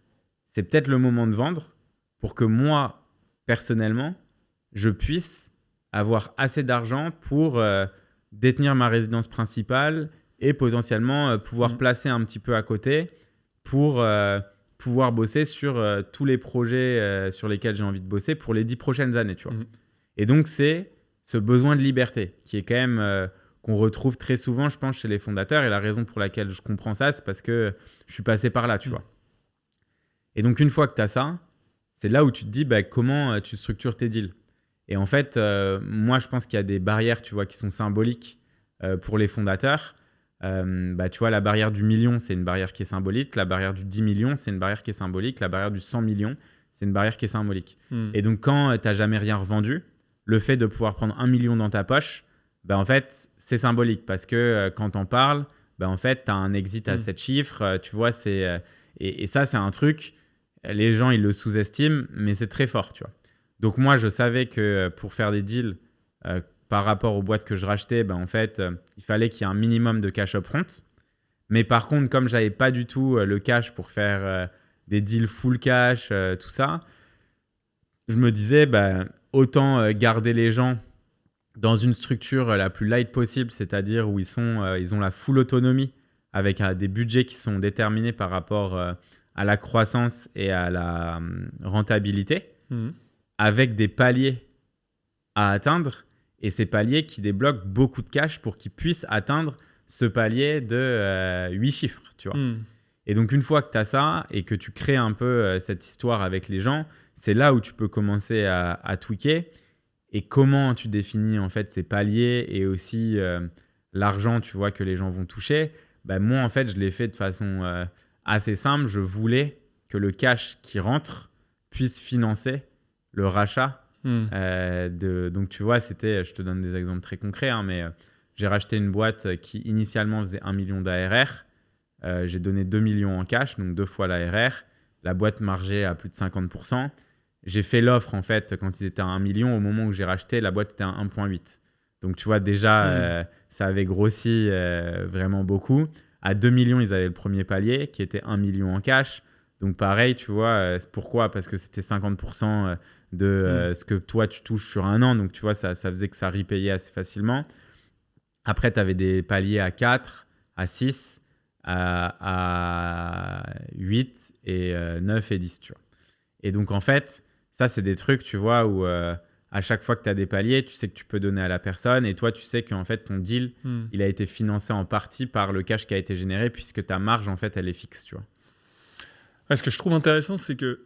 c'est peut-être le moment de vendre pour que moi, personnellement, je puisse avoir assez d'argent pour détenir ma résidence principale et potentiellement pouvoir placer un petit peu à côté pour pouvoir bosser sur tous les projets sur lesquels j'ai envie de bosser pour les 10 prochaines années, tu vois. Et donc, c'est ce besoin de liberté qui est quand même qu'on retrouve très souvent, je pense, chez les fondateurs. Et la raison pour laquelle je comprends ça, c'est parce que je suis passé par là, tu vois. Et donc, une fois que tu as ça, c'est là où tu te dis comment tu structures tes deals. Et en fait, moi, je pense qu'il y a des barrières, tu vois, qui sont symboliques pour les fondateurs. Tu vois, la barrière du million, c'est une barrière qui est symbolique. La barrière du 10 millions, c'est une barrière qui est symbolique. La barrière du 100 millions, c'est une barrière qui est symbolique. Et donc, quand tu n'as jamais rien revendu, le fait de pouvoir prendre 1 million dans ta poche, en fait, c'est symbolique parce que quand tu en parles, en fait, tu as un exit à 7 chiffres. Tu vois, et ça, c'est un truc, les gens, ils le sous-estiment, mais c'est très fort, tu vois. Donc, moi, je savais que pour faire des deals par rapport aux boîtes que je rachetais, en fait, il fallait qu'il y ait un minimum de cash upfront. Mais par contre, comme je n'avais pas du tout le cash pour faire des deals full cash, tout ça, je me disais, autant garder les gens dans une structure la plus light possible, c'est-à-dire où ils ont la full autonomie avec des budgets qui sont déterminés par rapport à la croissance et à la rentabilité, avec des paliers à atteindre et ces paliers qui débloquent beaucoup de cash pour qu'ils puissent atteindre ce palier de 8 chiffres, tu vois. Et donc, une fois que tu as ça et que tu crées un peu cette histoire avec les gens, c'est là où tu peux commencer à tweaker. Et comment tu définis en fait ces paliers et aussi l'argent, tu vois, que les gens vont toucher. Moi, en fait, je l'ai fait de façon assez simple. Je voulais que le cash qui rentre puisse financer le rachat. Donc, tu vois, je te donne des exemples très concrets, mais j'ai racheté une boîte qui initialement faisait 1 million d'ARR. J'ai donné 2 millions en cash, donc 2 fois l'ARR. La boîte margeait à plus de 50%. J'ai fait l'offre, en fait, quand ils étaient à 1 million. Au moment où j'ai racheté, la boîte était à 1,8. Donc, tu vois, déjà, ça avait grossi vraiment beaucoup. À 2 millions, ils avaient le premier palier qui était 1 million en cash. Donc, pareil, tu vois, pourquoi ? Parce que c'était 50% de ce que toi, tu touches sur un an. Donc, tu vois, ça faisait que ça repayait assez facilement. Après, tu avais des paliers à 4, à 6, à 8 et 9 et 10, tu vois. Et donc, en fait, ça, c'est des trucs, tu vois, où à chaque fois que tu as des paliers, tu sais que tu peux donner à la personne et toi, tu sais qu'en fait, ton deal, il a été financé en partie par le cash qui a été généré puisque ta marge, en fait, elle est fixe, tu vois. Ouais, ce que je trouve intéressant, c'est que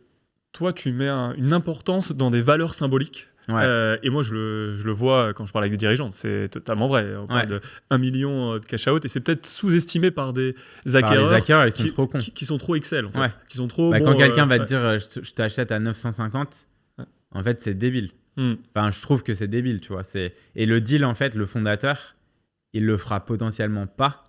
toi, tu mets une importance dans des valeurs symboliques. Ouais. Et moi, je le vois quand je parle avec des dirigeants, c'est totalement vrai. On parle de 1 million de cash out et c'est peut-être sous-estimé par des acquéreurs, ils sont trop cons. Qui sont trop Excel, en fait. Ouais. Qui sont trop, quand quelqu'un va te dire je t'achète à 950, En fait, c'est débile. Enfin, je trouve que c'est débile, tu vois. Et le deal, en fait, le fondateur, il le fera potentiellement pas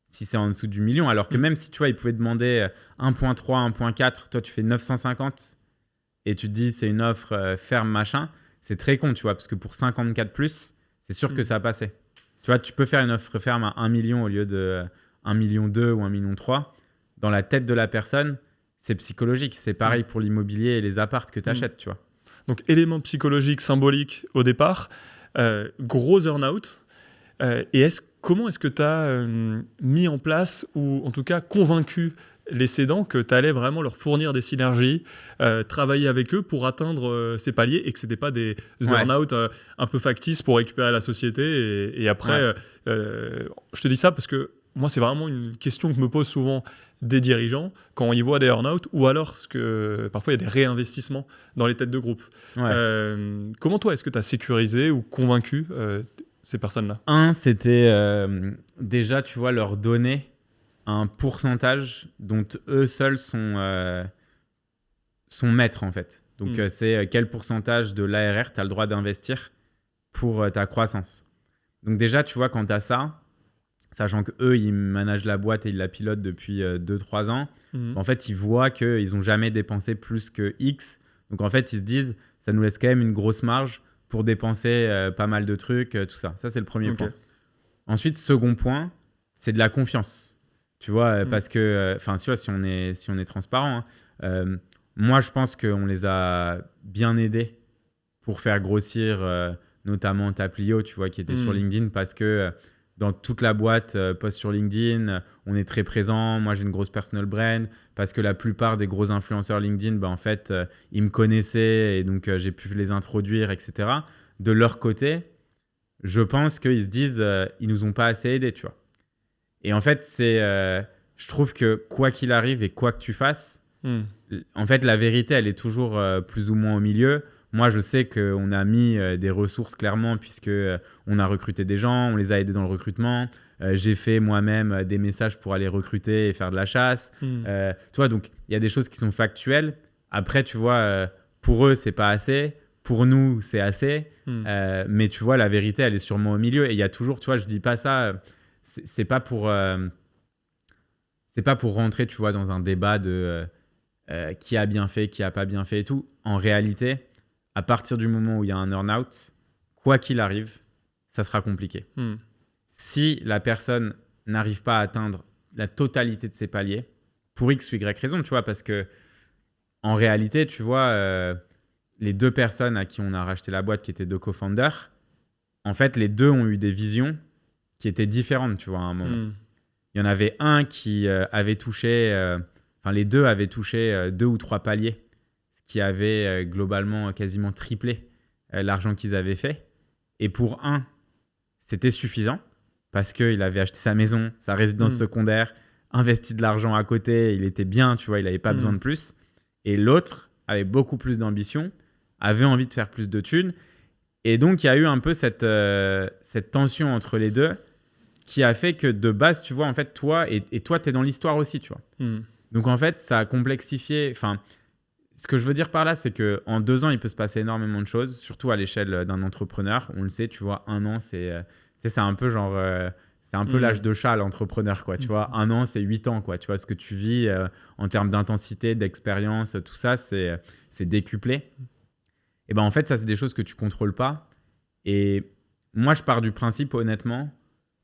si c'est en dessous du million. Alors que même si, tu vois, il pouvait demander 1.3, 1.4, toi, tu fais 950 et tu te dis c'est une offre ferme, machin, c'est très con, tu vois, parce que pour 54 plus, c'est sûr que ça a passé. Tu vois, tu peux faire une offre ferme à 1 million au lieu de 1,2 million ou 1,3 million. Dans la tête de la personne, c'est psychologique. C'est pareil pour l'immobilier et les apparts que tu achètes, tu vois. Donc, élément psychologique, symbolique au départ, gros earn-out. Et comment est-ce que tu as mis en place, ou en tout cas convaincu les cédants que tu allais vraiment leur fournir des synergies, travailler avec eux pour atteindre ces paliers, et que ce n'était pas des earn-out un peu factices pour récupérer la société et après, je te dis ça parce que moi, c'est vraiment une question que me posent souvent des dirigeants quand ils voient des earn-out, ou alors parce que parfois il y a des réinvestissements dans les têtes de groupe. Comment toi, est-ce que tu as sécurisé ou convaincu ces personnes-là? C'était déjà, tu vois, leur donner un pourcentage dont eux seuls sont maîtres, en fait. Donc, c'est quel pourcentage de l'ARR tu as le droit d'investir pour ta croissance. Donc, déjà, tu vois, quand tu as ça, sachant qu'eux, ils managent la boîte et ils la pilotent depuis 2-3 ans, en fait, ils voient qu'ils n'ont jamais dépensé plus que X. Donc, en fait, ils se disent, ça nous laisse quand même une grosse marge pour dépenser pas mal de trucs, tout ça. Ça, c'est le premier point. Ensuite, second point, c'est de la confiance. Tu vois, parce que, tu vois, si on est transparent, moi, je pense qu'on les a bien aidés pour faire grossir notamment Taplio, tu vois, qui était sur LinkedIn, parce que dans toute la boîte post sur LinkedIn, on est très présent. Moi, j'ai une grosse personal brand parce que la plupart des gros influenceurs LinkedIn, en fait, ils me connaissaient et donc j'ai pu les introduire, etc. De leur côté, je pense qu'ils se disent ils nous ont pas assez aidés, tu vois. Et en fait, je trouve que quoi qu'il arrive et quoi que tu fasses, en fait, la vérité, elle est toujours plus ou moins au milieu. Moi, je sais qu'on a mis des ressources clairement puisque on a recruté des gens, on les a aidés dans le recrutement. J'ai fait moi-même des messages pour aller recruter et faire de la chasse. Tu vois, donc il y a des choses qui sont factuelles. Après, tu vois, pour eux, c'est pas assez. Pour nous, c'est assez. Mais tu vois, la vérité, elle est sûrement au milieu. Et il y a toujours, tu vois, je dis pas ça. C'est pas pour rentrer, tu vois, dans un débat de qui a bien fait, qui a pas bien fait et tout. En réalité, à partir du moment où il y a un earn-out, quoi qu'il arrive, ça sera compliqué. Si la personne n'arrive pas à atteindre la totalité de ses paliers, pour X ou Y raison, tu vois, parce que en réalité, tu vois, les deux personnes à qui on a racheté la boîte, qui étaient deux co-founders, en fait, les deux ont eu des visions qui étaient différentes, tu vois, à un moment. Il y en avait un qui avait touché... les deux avaient touché 2 ou 3 paliers, ce qui avait globalement quasiment triplé l'argent qu'ils avaient fait. Et pour un, c'était suffisant parce qu'il avait acheté sa maison, sa résidence secondaire, investi de l'argent à côté, il était bien, tu vois, il n'avait pas besoin de plus. Et l'autre avait beaucoup plus d'ambition, avait envie de faire plus de thunes. Et donc, il y a eu un peu cette tension entre les deux qui a fait que de base, tu vois, en fait, toi, et toi, tu es dans l'histoire aussi, tu vois. Donc, en fait, ça a complexifié. Enfin, ce que je veux dire par là, c'est qu'en 2 ans, il peut se passer énormément de choses, surtout à l'échelle d'un entrepreneur. On le sait, tu vois, 1 an, c'est un peu genre... c'est un peu l'âge de chat, l'entrepreneur, quoi. Tu vois, 1 an, c'est 8 ans, quoi. Tu vois, ce que tu vis en termes d'intensité, d'expérience, tout ça, c'est décuplé. Et ben en fait, ça, c'est des choses que tu ne contrôles pas. Et moi, je pars du principe, honnêtement,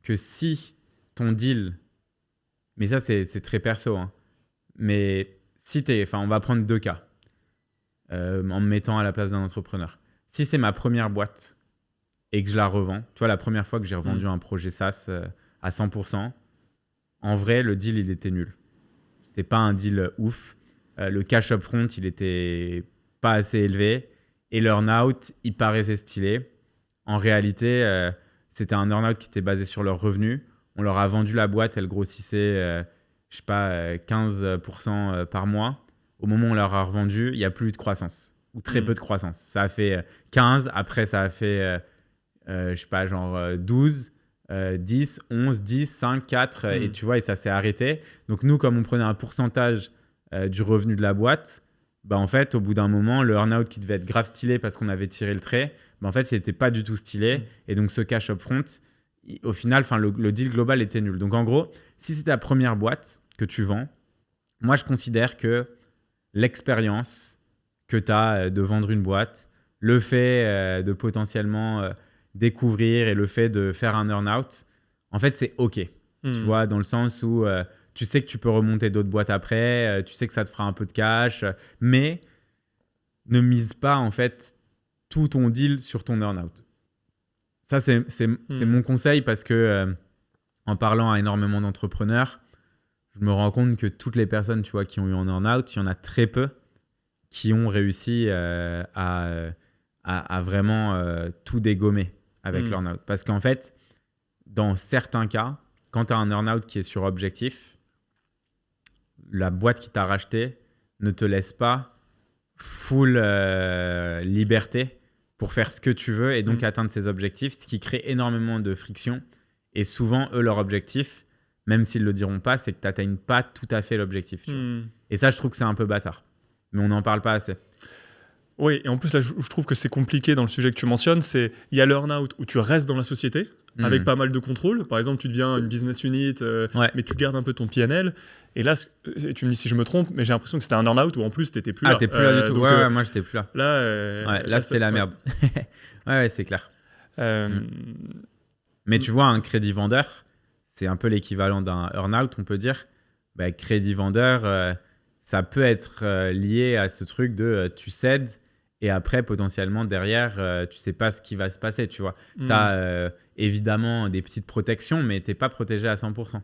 que si ton deal... Mais ça, c'est très perso, hein. Mais si on va prendre 2 cas en me mettant à la place d'un entrepreneur. Si c'est ma première boîte et que je la revends, tu vois, la première fois que j'ai revendu un projet SaaS à 100%, en vrai, le deal, il était nul. C'était pas un deal ouf. Le cash up front, il était pas assez élevé. Et l'earn-out, il paraissait stylé. En réalité, c'était un earn-out qui était basé sur leurs revenus. On leur a vendu la boîte, elle grossissait, 15% par mois. Au moment où on leur a revendu, il n'y a plus de croissance, ou très peu de croissance. Ça a fait 15, après ça a fait, 12, 10, 11, 10, 5, 4, et tu vois, et ça s'est arrêté. Donc nous, comme on prenait un pourcentage du revenu de la boîte, bah en fait, au bout d'un moment, le earn-out qui devait être grave stylé parce qu'on avait tiré le trait, bah en fait, il n'était pas du tout stylé. Et donc, ce cash upfront, au final, le deal global était nul. Donc, en gros, si c'est ta première boîte que tu vends, moi, je considère que l'expérience que tu as de vendre une boîte, le fait de potentiellement découvrir et le fait de faire un earn-out, en fait, c'est OK. Tu vois, dans le sens où tu sais que tu peux remonter d'autres boîtes après, tu sais que ça te fera un peu de cash, mais ne mise pas, en fait, tout ton deal sur ton earn-out. Ça, c'est mon conseil parce que en parlant à énormément d'entrepreneurs, je me rends compte que toutes les personnes, tu vois, qui ont eu un earn-out, il y en a très peu qui ont réussi à vraiment tout dégommer avec l'earn-out. Parce qu'en fait, dans certains cas, quand tu as un earn-out qui est sur objectif, la boîte qui t'a racheté ne te laisse pas full liberté pour faire ce que tu veux et donc atteindre ses objectifs, ce qui crée énormément de friction. Et souvent, eux, leur objectif, même s'ils ne le diront pas, c'est que tu n'atteignes pas tout à fait l'objectif. Et ça, je trouve que c'est un peu bâtard. Mais on n'en parle pas assez. Oui, et en plus, là, je trouve que c'est compliqué dans le sujet que tu mentionnes. Il y a l'earn-out où tu restes dans la société avec pas mal de contrôle. Par exemple, tu deviens une business unit, mais tu gardes un peu ton PNL. Et là, tu me dis si je me trompe, mais j'ai l'impression que c'était un earn-out où en plus, tu n'étais plus là. Ah, tu n'étais plus là du tout. Donc, ouais, moi, je n'étais plus là. Là, c'était la merde. ouais, c'est clair. Mais tu vois, un crédit vendeur, c'est un peu l'équivalent d'un earn-out, on peut dire. Bah, crédit vendeur, ça peut être lié à ce truc de tu cèdes et après, potentiellement, derrière, tu sais pas ce qui va se passer, tu vois. Tu as évidemment des petites protections, mais tu n'es pas protégé à 100%.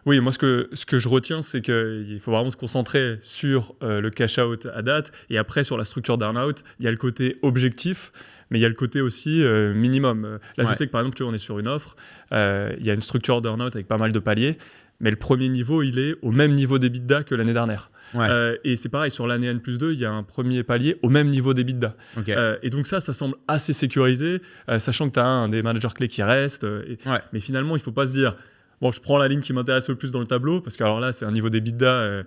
Oui, moi, ce que je retiens, c'est qu'il faut vraiment se concentrer sur le cash-out à date. Et après, sur la structure d'earn-out, il y a le côté objectif, mais il y a le côté aussi minimum. Là, je sais que, par exemple, tu vois, on est sur une offre. Il y a une structure d'earn-out avec pas mal de paliers. Mais le premier niveau, il est au même niveau d'EBITDA que l'année dernière. Et c'est pareil, sur l'année N+2, il y a un premier palier au même niveau d'EBITDA. Et donc ça semble assez sécurisé, sachant que tu as un des managers clés qui reste. Mais finalement, il ne faut pas se dire... Bon, je prends la ligne qui m'intéresse le plus dans le tableau, parce que alors là, c'est un niveau d'EBITDA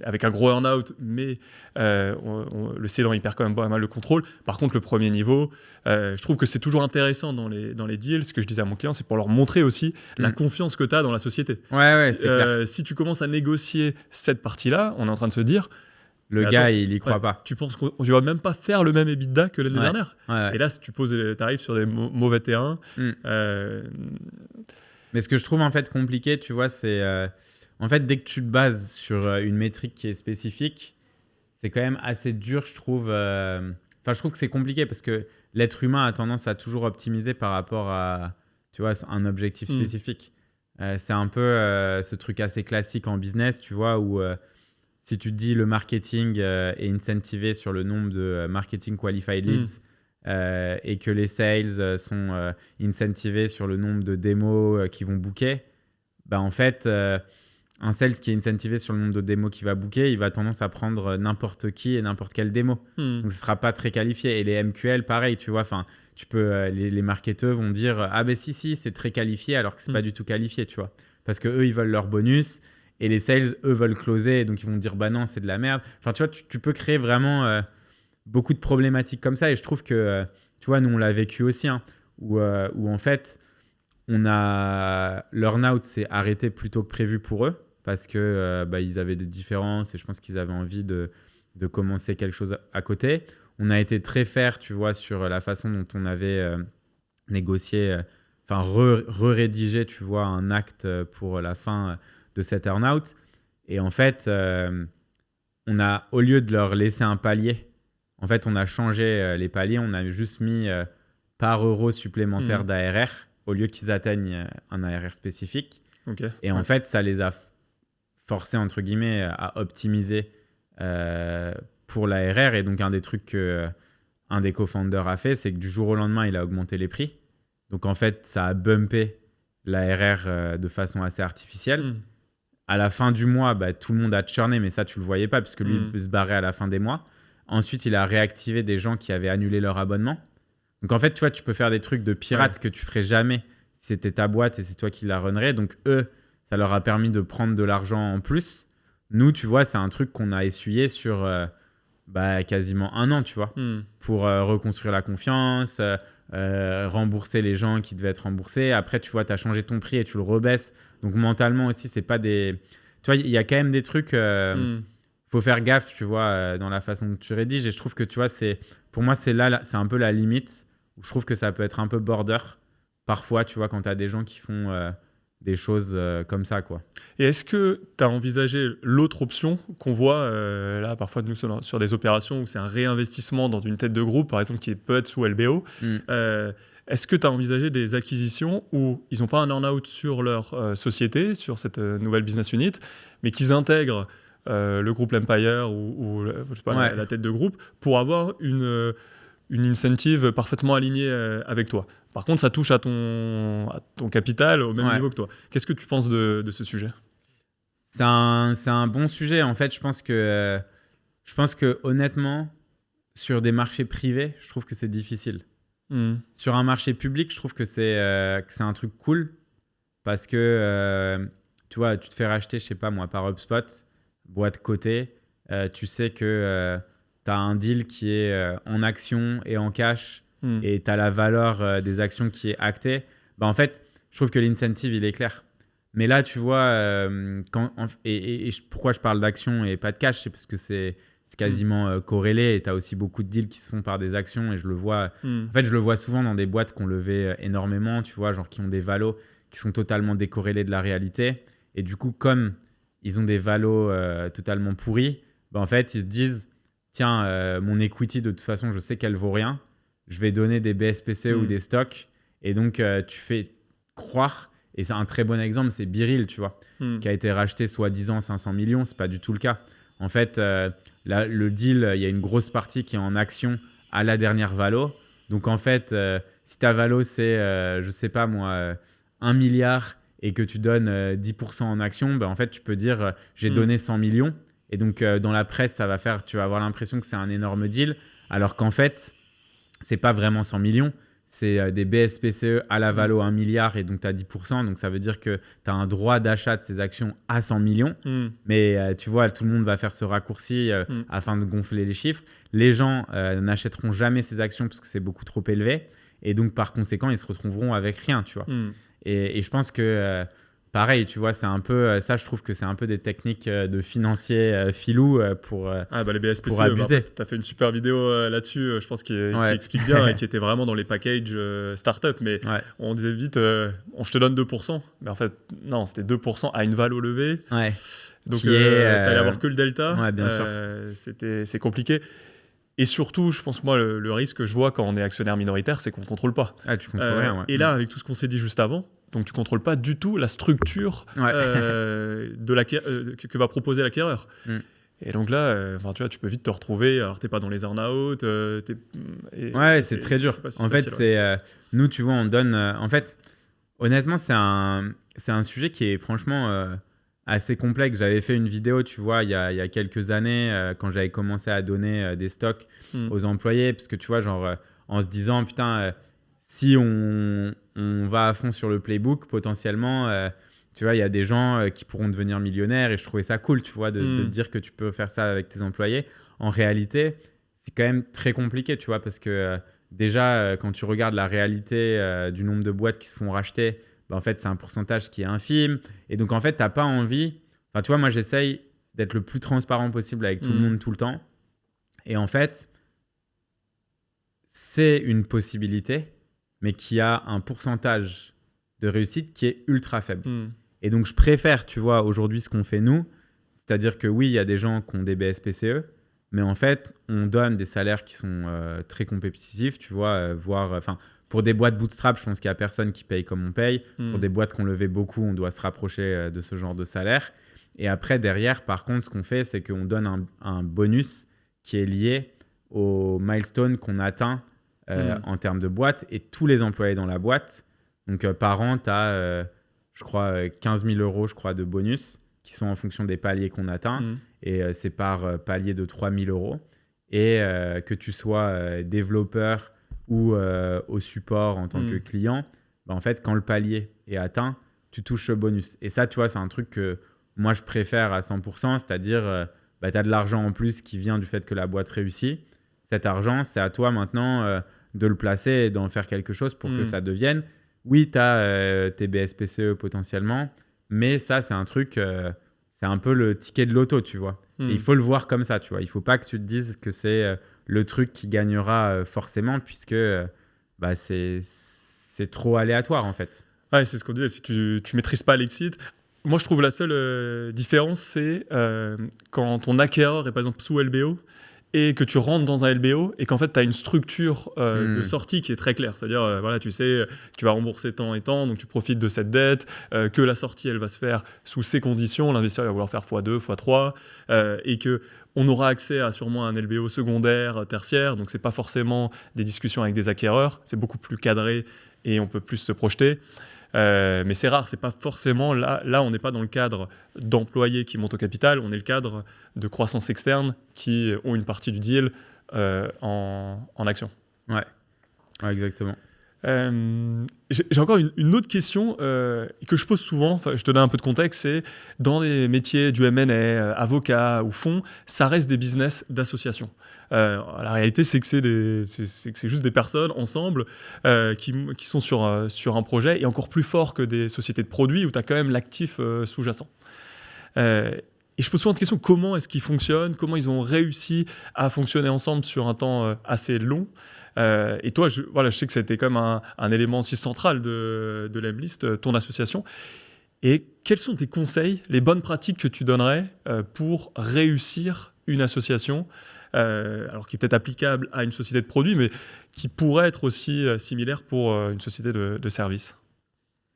avec un gros earn-out, mais le cédant, il perd quand même pas mal le contrôle. Par contre, le premier niveau, je trouve que c'est toujours intéressant dans les deals. Ce que je disais à mon client, c'est pour leur montrer aussi la confiance que tu as dans la société. C'est clair. Si tu commences à négocier cette partie-là, on est en train de se dire... Le gars, il y croit pas. Tu penses qu'on ne va même pas faire le même EBITDA que l'année dernière. Et là, si tu arrives sur des mauvais terrains... Mais ce que je trouve en fait compliqué, tu vois, c'est en fait dès que tu te bases sur une métrique qui est spécifique, c'est quand même assez dur, je trouve. Enfin, je trouve que c'est compliqué parce que l'être humain a tendance à toujours optimiser par rapport à, tu vois, un objectif spécifique. C'est un peu ce truc assez classique en business, tu vois, où si tu te dis le marketing est incentivé sur le nombre de marketing qualified leads. Et que les sales sont incentivés sur le nombre de démos qu'ils vont booker, bah en fait, un sales qui est incentivé sur le nombre de démos qu'il va booker, il va tendance à prendre n'importe qui et n'importe quelle démo. Donc, ce ne sera pas très qualifié. Et les MQL, pareil, tu vois, tu peux, les marketeurs vont dire « Ah ben si, c'est très qualifié », alors que ce n'est pas du tout qualifié, tu vois. Parce qu'eux, ils veulent leur bonus et les sales, eux, veulent closer. Donc, ils vont dire « Bah non, c'est de la merde ». Enfin, tu vois, tu peux créer vraiment... beaucoup de problématiques comme ça et je trouve que tu vois nous on l'a vécu aussi où en fait l'earn-out s'est arrêté plus tôt que prévu pour eux parce que ils avaient des différences et je pense qu'ils avaient envie de commencer quelque chose à côté. On a été très fair, tu vois, sur la façon dont on avait négocié, rédigé, tu vois, un acte pour la fin de cet earn-out. Et en fait on a, au lieu de leur laisser un palier, en fait, on a changé les paliers. On a juste mis par euro supplémentaire d'ARR au lieu qu'ils atteignent un ARR spécifique. Et en fait, ça les a forcés, entre guillemets, à optimiser pour l'ARR. Et donc, un des trucs qu'un des co-founders a fait, c'est que du jour au lendemain, il a augmenté les prix. Donc, en fait, ça a bumpé l'ARR de façon assez artificielle. À la fin du mois, tout le monde a churné, mais ça, tu ne le voyais pas puisque lui, il peut se barrer à la fin des mois. Ensuite, il a réactivé des gens qui avaient annulé leur abonnement. Donc, en fait, tu vois, tu peux faire des trucs de pirate que tu ferais jamais si c'était ta boîte et c'est toi qui la runnerais. Donc, eux, ça leur a permis de prendre de l'argent en plus. Nous, tu vois, c'est un truc qu'on a essuyé sur quasiment 1 an, tu vois, pour reconstruire la confiance, rembourser les gens qui devaient être remboursés. Après, tu vois, tu as changé ton prix et tu le rebaisses. Donc, mentalement aussi, c'est pas des... Tu vois, il y a quand même des trucs... faut faire gaffe, tu vois, dans la façon dont tu rédiges. Et je trouve que, tu vois, pour moi, c'est un peu la limite où je trouve que ça peut être un peu border parfois, tu vois, quand tu as des gens qui font des choses comme ça, quoi. Et est-ce que tu as envisagé l'autre option qu'on voit là, parfois, nous, sur des opérations où c'est un réinvestissement dans une tête de groupe, par exemple, qui peut être sous LBO. Est-ce que tu as envisagé des acquisitions où ils n'ont pas un earn-out sur leur société, sur cette nouvelle business unit, mais qu'ils intègrent le groupe Empire ou je sais pas, la tête de groupe pour avoir une incentive parfaitement alignée avec toi. Par contre, ça touche à ton capital au même niveau que toi. Qu'est-ce que tu penses de ce sujet ? C'est un bon sujet. En fait, je pense que honnêtement, sur des marchés privés, je trouve que c'est difficile. Sur un marché public, je trouve que c'est un truc cool parce que tu vois, tu te fais racheter, je sais pas moi, par HubSpot, boîte cotée, tu sais que tu as un deal qui est en action et en cash et tu as la valeur des actions qui est actée. Bah, en fait, je trouve que l'incentive, il est clair. Mais là, tu vois, pourquoi je parle d'action et pas de cash, c'est parce que c'est quasiment corrélé et tu as aussi beaucoup de deals qui se font par des actions et je le vois. En fait, je le vois souvent dans des boîtes qui ont levé énormément, tu vois, genre qui ont des valos qui sont totalement décorrélés de la réalité. Et du coup, comme ils ont des valos totalement pourris, bah, en fait, ils se disent tiens, mon equity, de toute façon, je sais qu'elle vaut rien. Je vais donner des BSPCE ou des stocks. Et donc, tu fais croire. Et c'est un très bon exemple, c'est Biril, tu vois, qui a été racheté soi-disant 500 millions. C'est pas du tout le cas. En fait, là, le deal, il y a une grosse partie qui est en action à la dernière valo. Donc, en fait, si ta valo, c'est, je sais pas moi, 1 milliard et que tu donnes 10% en action, bah, en fait, tu peux dire j'ai donné 100 millions. Et donc, dans la presse, tu vas avoir l'impression que c'est un énorme deal, alors qu'en fait, c'est pas vraiment 100 millions. C'est des BSPCE à la valo 1 milliard et donc tu as 10%. Donc, ça veut dire que tu as un droit d'achat de ces actions à 100 millions. Mais tu vois, tout le monde va faire ce raccourci afin de gonfler les chiffres. Les gens n'achèteront jamais ces actions parce que c'est beaucoup trop élevé. Et donc, par conséquent, ils se retrouveront avec rien, tu vois. Et je pense que... pareil, tu vois, c'est un peu ça, je trouve que c'est un peu des techniques de financiers filous pour les BSPCE, pour abuser. Tu as fait une super vidéo là-dessus, je pense, qui explique bien et qui était vraiment dans les packages startup. Mais on disait vite, je te donne 2%. Mais en fait, non, c'était 2% à une valo levée. Donc, tu n'allais avoir que le delta. Bien sûr. C'est compliqué. Et surtout, je pense que moi, le risque que je vois quand on est actionnaire minoritaire, c'est qu'on ne contrôle pas. Tu contrôles rien. Et là, avec tout ce qu'on s'est dit juste avant, donc tu ne contrôles pas du tout la structure que va proposer l'acquéreur. Et donc là, tu vois, tu peux vite te retrouver, alors tu n'es pas dans les earn-out. C'est très dur. En fait, nous, tu vois, on donne... en fait, honnêtement, c'est un sujet qui est franchement assez complexe. J'avais fait une vidéo, tu vois, il y a quelques années, quand j'avais commencé à donner des stocks aux employés, parce que tu vois, genre, en se disant, putain, si on va à fond sur le playbook, potentiellement, tu vois, il y a des gens qui pourront devenir millionnaires et je trouvais ça cool, tu vois, de te dire que tu peux faire ça avec tes employés. En réalité, c'est quand même très compliqué, tu vois, parce que déjà, quand tu regardes la réalité du nombre de boîtes qui se font racheter, en fait, c'est un pourcentage qui est infime. Et donc, en fait, tu n'as pas envie... Enfin, tu vois, moi, j'essaye d'être le plus transparent possible avec tout le monde tout le temps. Et en fait, c'est une possibilité, mais qui a un pourcentage de réussite qui est ultra faible. Et donc, je préfère, tu vois, aujourd'hui, ce qu'on fait nous, c'est-à-dire que oui, il y a des gens qui ont des BSPCE, mais en fait, on donne des salaires qui sont très compétitifs, tu vois, pour des boîtes bootstrap, je pense qu'il n'y a personne qui paye comme on paye. Pour des boîtes qui ont levé beaucoup, on doit se rapprocher de ce genre de salaire. Et après, derrière, par contre, ce qu'on fait, c'est qu'on donne un bonus qui est lié au milestone qu'on atteint en termes de boîte. Et tous les employés dans la boîte, donc par an, tu as, je crois, 15 000 euros, je crois, de bonus qui sont en fonction des paliers qu'on atteint. Et c'est par palier de 3 000 euros. Et que tu sois développeur ou au support en tant que client, en fait, quand le palier est atteint, tu touches ce bonus. Et ça, tu vois, c'est un truc moi, je préfère à 100%, c'est-à-dire tu as de l'argent en plus qui vient du fait que la boîte réussit. Cet argent, c'est à toi maintenant de le placer et d'en faire quelque chose pour que ça devienne. Oui, tu as tes BSPCE potentiellement, mais ça, c'est un truc, c'est un peu le ticket de loto, tu vois. Et il faut le voir comme ça, tu vois. Il ne faut pas que tu te dises que c'est le truc qui gagnera forcément, puisque c'est trop aléatoire, en fait. Ouais, c'est ce qu'on disait. Si tu maîtrises pas l'exit, moi je trouve la seule différence, c'est quand ton acquéreur est par exemple sous LBO et que tu rentres dans un LBO et qu'en fait tu as une structure de sortie qui est très claire. C'est-à-dire, voilà, tu sais, tu vas rembourser tant et tant, donc tu profites de cette dette, que la sortie elle va se faire sous ces conditions, l'investisseur va vouloir faire x2, x3, et que on aura accès à sûrement un LBO secondaire, tertiaire, donc c'est pas forcément des discussions avec des acquéreurs, c'est beaucoup plus cadré et on peut plus se projeter. Mais c'est rare, c'est pas forcément là on n'est pas dans le cadre d'employés qui montent au capital, on est le cadre de croissance externe qui ont une partie du deal en action. Ouais, exactement. J'ai encore une autre question que je pose souvent, je te donne un peu de contexte, c'est dans les métiers du M&A, avocat ou fonds, ça reste des business d'association. La réalité, c'est que c'est juste des personnes ensemble qui sont sur un projet, et encore plus fort que des sociétés de produits où tu as quand même l'actif sous-jacent. Et je pose souvent la question, comment est-ce qu'ils fonctionnent, comment ils ont réussi à fonctionner ensemble sur un temps assez long. Et toi, je sais que c'était comme un élément aussi central de l'Emlist, ton association. Et quels sont tes conseils, les bonnes pratiques que tu donnerais pour réussir une association, alors qui est peut-être applicable à une société de produits, mais qui pourrait être aussi similaire pour une société de services?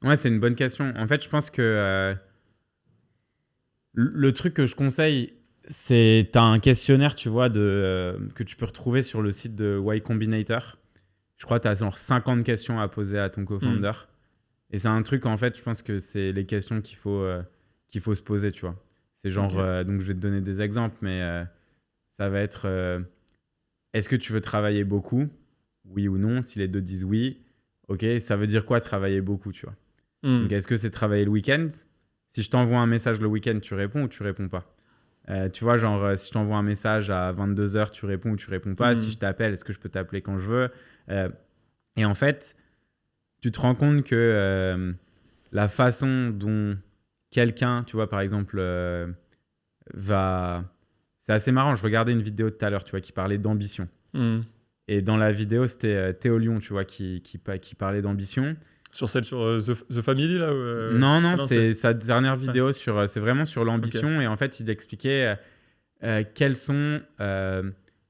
Ouais, c'est une bonne question. En fait, je pense que le truc que je conseille, c'est tu as un questionnaire, tu vois, que tu peux retrouver sur le site de Y Combinator. Je crois que tu as genre 50 questions à poser à ton co-founder. Et c'est un truc, en fait, je pense que c'est les questions qu'il faut se poser, tu vois. C'est genre, donc je vais te donner des exemples, mais ça va être est-ce que tu veux travailler beaucoup? Oui ou non? Si les deux disent oui, ok, ça veut dire quoi travailler beaucoup, tu vois? Donc est-ce que c'est travailler le week-end? Si je t'envoie un message le week-end, tu réponds ou tu réponds pas? Tu vois, genre, si je t'envoie un message à 22h, tu réponds ou tu réponds pas? Si je t'appelle, est-ce que je peux t'appeler quand je veux? Et en fait, tu te rends compte que la façon dont quelqu'un, tu vois, par exemple, va... C'est assez marrant, je regardais une vidéo tout à l'heure, tu vois, qui parlait d'ambition. Et dans la vidéo, c'était Théo Lyon, tu vois, qui parlait d'ambition. Sur celle sur The Family, là Non, c'est sa dernière vidéo, c'est vraiment sur l'ambition. Okay. Et en fait, il expliquait quels sont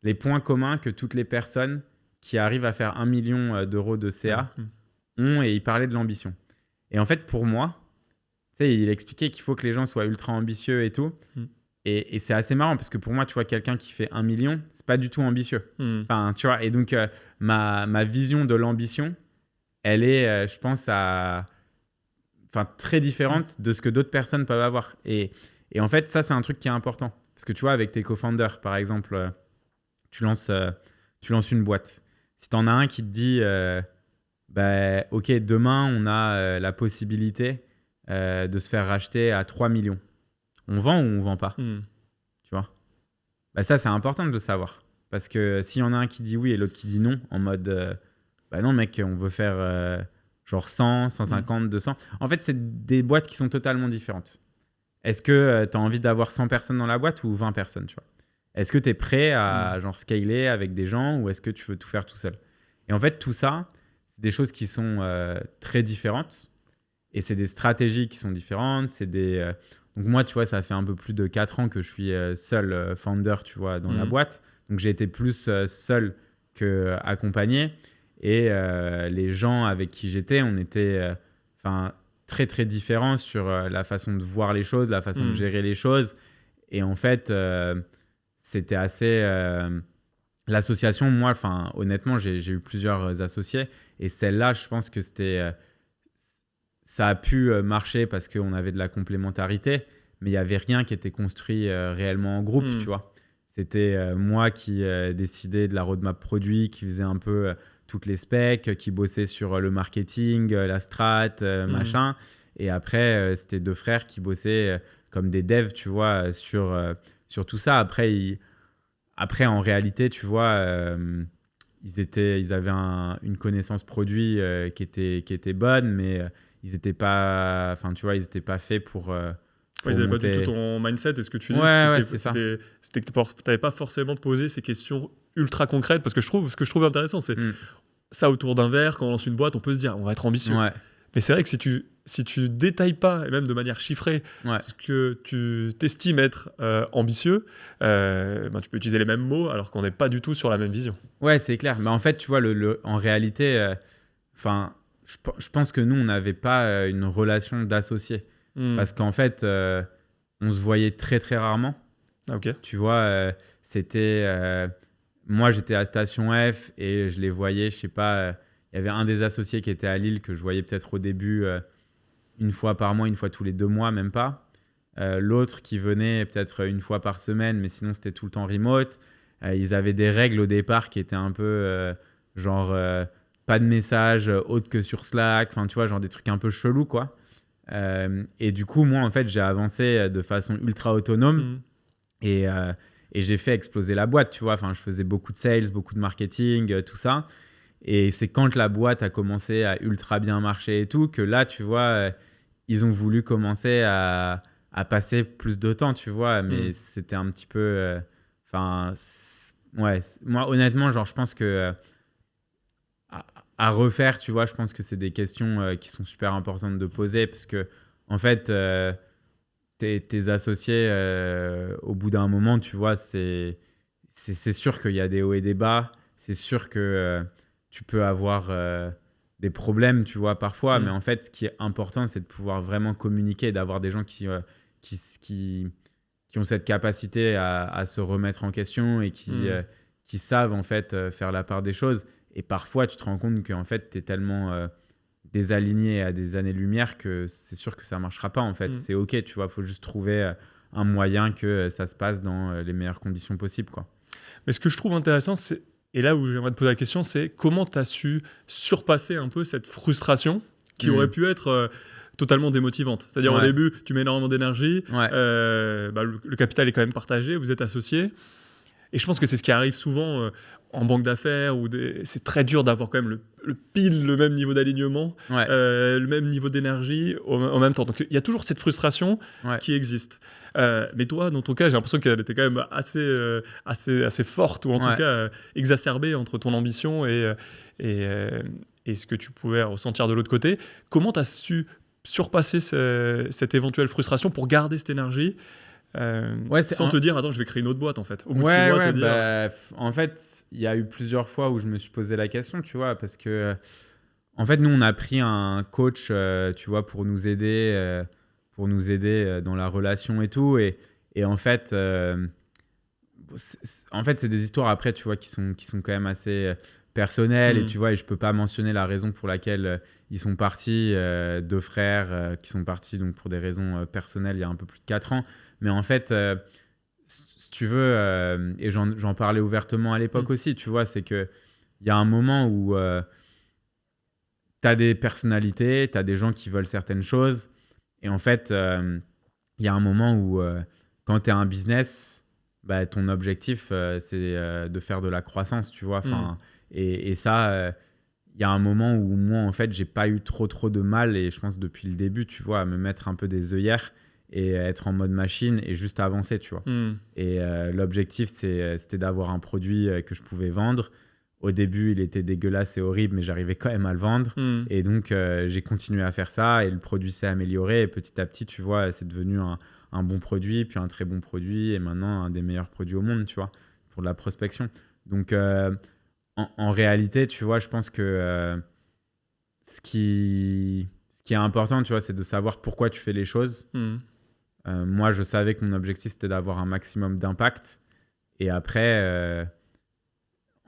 les points communs que toutes les personnes qui arrivent à faire 1 million d'euros de CA ont, et il parlait de l'ambition. Et en fait, pour moi, tu sais, il expliquait qu'il faut que les gens soient ultra ambitieux et tout. Et c'est assez marrant parce que pour moi, tu vois, quelqu'un qui fait 1 million, c'est pas du tout ambitieux. Enfin, tu vois, et donc, ma vision de l'ambition, elle est, je pense, très différente de ce que d'autres personnes peuvent avoir. Et en fait, ça, c'est un truc qui est important. Parce que tu vois, avec tes co-founders, par exemple, tu lances une boîte. Si tu en as un qui te dit, OK, demain, on a la possibilité de se faire racheter à 3 millions. On vend ou on vend pas? Tu vois? Ça, c'est important de le savoir. Parce que s'il y en a un qui dit oui et l'autre qui dit non, en mode... non, mec, on veut faire genre 100, 150, 200. En fait, c'est des boîtes qui sont totalement différentes. Est-ce que tu as envie d'avoir 100 personnes dans la boîte ou 20 personnes, tu vois? Est-ce que tu es prêt à genre scaler avec des gens ou est-ce que tu veux tout faire tout seul? Et en fait, tout ça, c'est des choses qui sont très différentes et c'est des stratégies qui sont différentes. Donc moi, tu vois, ça fait un peu plus de 4 ans que je suis seul founder, tu vois, dans la boîte. Donc j'ai été plus seul qu'accompagné. Et les gens avec qui j'étais, on était très, très différents sur la façon de voir les choses, la façon de gérer les choses. Et en fait, c'était assez... L'association, moi, honnêtement, j'ai eu plusieurs associés. Et celle-là, je pense que ça a pu marcher parce qu'on avait de la complémentarité, mais il n'y avait rien qui était construit réellement en groupe, tu vois. C'était moi qui décidais de la roadmap produit, qui faisait un peu... toutes les specs, qui bossaient sur le marketing, la strat, machin. Et après, c'était 2 frères qui bossaient comme des devs, tu vois, sur tout ça. Après, en réalité, tu vois, ils avaient une connaissance produit qui était bonne, mais ils n'étaient pas, enfin, tu vois, ils n'étaient pas faits pour Ils n'avaient pas du tout monter. ton mindset. Et ce que tu dis, Ouais, c'est ça. c'était que tu n'avais pas forcément posé ces questions ultra concrètes. Parce que ce que je trouve intéressant, c'est ça autour d'un verre. Quand on lance une boîte, on peut se dire, on va être ambitieux. Ouais. Mais c'est vrai que si tu détailles pas, et même de manière chiffrée, ce que tu t'estimes être ambitieux, tu peux utiliser les mêmes mots alors qu'on n'est pas du tout sur la même vision. Ouais, c'est clair. Mais en fait, tu vois, en réalité, je pense que nous, on n'avait pas une relation d'associés. Parce qu'en fait, on se voyait très, très rarement. Ok. Tu vois, moi, j'étais à Station F et je les voyais, je sais pas, il y avait un des associés qui était à Lille que je voyais peut-être au début une fois par mois, une fois tous les 2 mois, même pas. L'autre qui venait peut-être une fois par semaine, mais sinon c'était tout le temps remote. Ils avaient des règles au départ qui étaient un peu pas de message autre que sur Slack, enfin tu vois, genre des trucs un peu chelous quoi. Et du coup, moi en fait, j'ai avancé de façon ultra autonome et j'ai fait exploser la boîte, tu vois. Enfin, je faisais beaucoup de sales, beaucoup de marketing, tout ça. Et c'est quand la boîte a commencé à ultra bien marcher et tout que là, tu vois, ils ont voulu commencer à passer plus de temps, tu vois. Mais c'était un petit peu... moi, honnêtement, genre, je pense que à refaire, tu vois, je pense que c'est des questions qui sont super importantes de poser parce que, en fait, tes associés, au bout d'un moment, tu vois, c'est sûr qu'il y a des hauts et des bas. C'est sûr que tu peux avoir des problèmes, tu vois, parfois. Mais en fait, ce qui est important, c'est de pouvoir vraiment communiquer, d'avoir des gens qui ont cette capacité à se remettre en question et qui savent, en fait, faire la part des choses. Et parfois, tu te rends compte qu'en fait, tu es tellement désaligné à des années-lumière que c'est sûr que ça ne marchera pas, en fait. C'est OK, tu vois. Il faut juste trouver un moyen que ça se passe dans les meilleures conditions possibles, quoi. Mais ce que je trouve intéressant, et là où j'aimerais te poser la question, c'est comment tu as su surpasser un peu cette frustration qui aurait pu être totalement démotivante. C'est-à-dire au début, tu mets énormément d'énergie, le capital est quand même partagé, vous êtes associés. Et je pense que c'est ce qui arrive souvent en banque d'affaires, où c'est très dur d'avoir quand même le même niveau d'alignement, le même niveau d'énergie en même temps. Donc il y a toujours cette frustration qui existe. Mais toi, dans ton cas, j'ai l'impression qu'elle était quand même assez forte, ou en tout cas exacerbée entre ton ambition et ce que tu pouvais ressentir de l'autre côté. Comment tu as su surpasser cette éventuelle frustration pour garder cette énergie sans te dire, attends, je vais créer une autre boîte, en fait. Au bout de 6 mois, te dire... en fait, il y a eu plusieurs fois où je me suis posé la question, tu vois, parce que, en fait, nous, on a pris un coach, tu vois, pour nous aider dans la relation et tout. Et en fait, c'est des histoires après, tu vois, qui sont quand même assez personnelles. Et tu vois, et je peux pas mentionner la raison pour laquelle ils sont partis, 2 frères qui sont partis donc pour des raisons personnelles il y a un peu plus de 4 ans. Mais en fait, si tu veux, et j'en parlais ouvertement à l'époque aussi, tu vois, c'est qu'il y a un moment où tu as des personnalités, tu as des gens qui veulent certaines choses. Et en fait, il y a un moment où quand tu es un business, ton objectif, c'est de faire de la croissance, tu vois. Et ça, il y a un moment où moi, en fait, j'ai pas eu trop de mal, et je pense depuis le début, tu vois, à me mettre un peu des œillères et être en mode machine et juste avancer, tu vois. Et l'objectif, c'était d'avoir un produit que je pouvais vendre. Au début, il était dégueulasse et horrible, mais j'arrivais quand même à le vendre. Et donc, j'ai continué à faire ça et le produit s'est amélioré. Et petit à petit, tu vois, c'est devenu un bon produit, puis un très bon produit, et maintenant un des meilleurs produits au monde, tu vois, pour de la prospection. Donc, en réalité, tu vois, je pense que ce qui est important, tu vois, c'est de savoir pourquoi tu fais les choses. Moi, je savais que mon objectif, c'était d'avoir un maximum d'impact. Et après,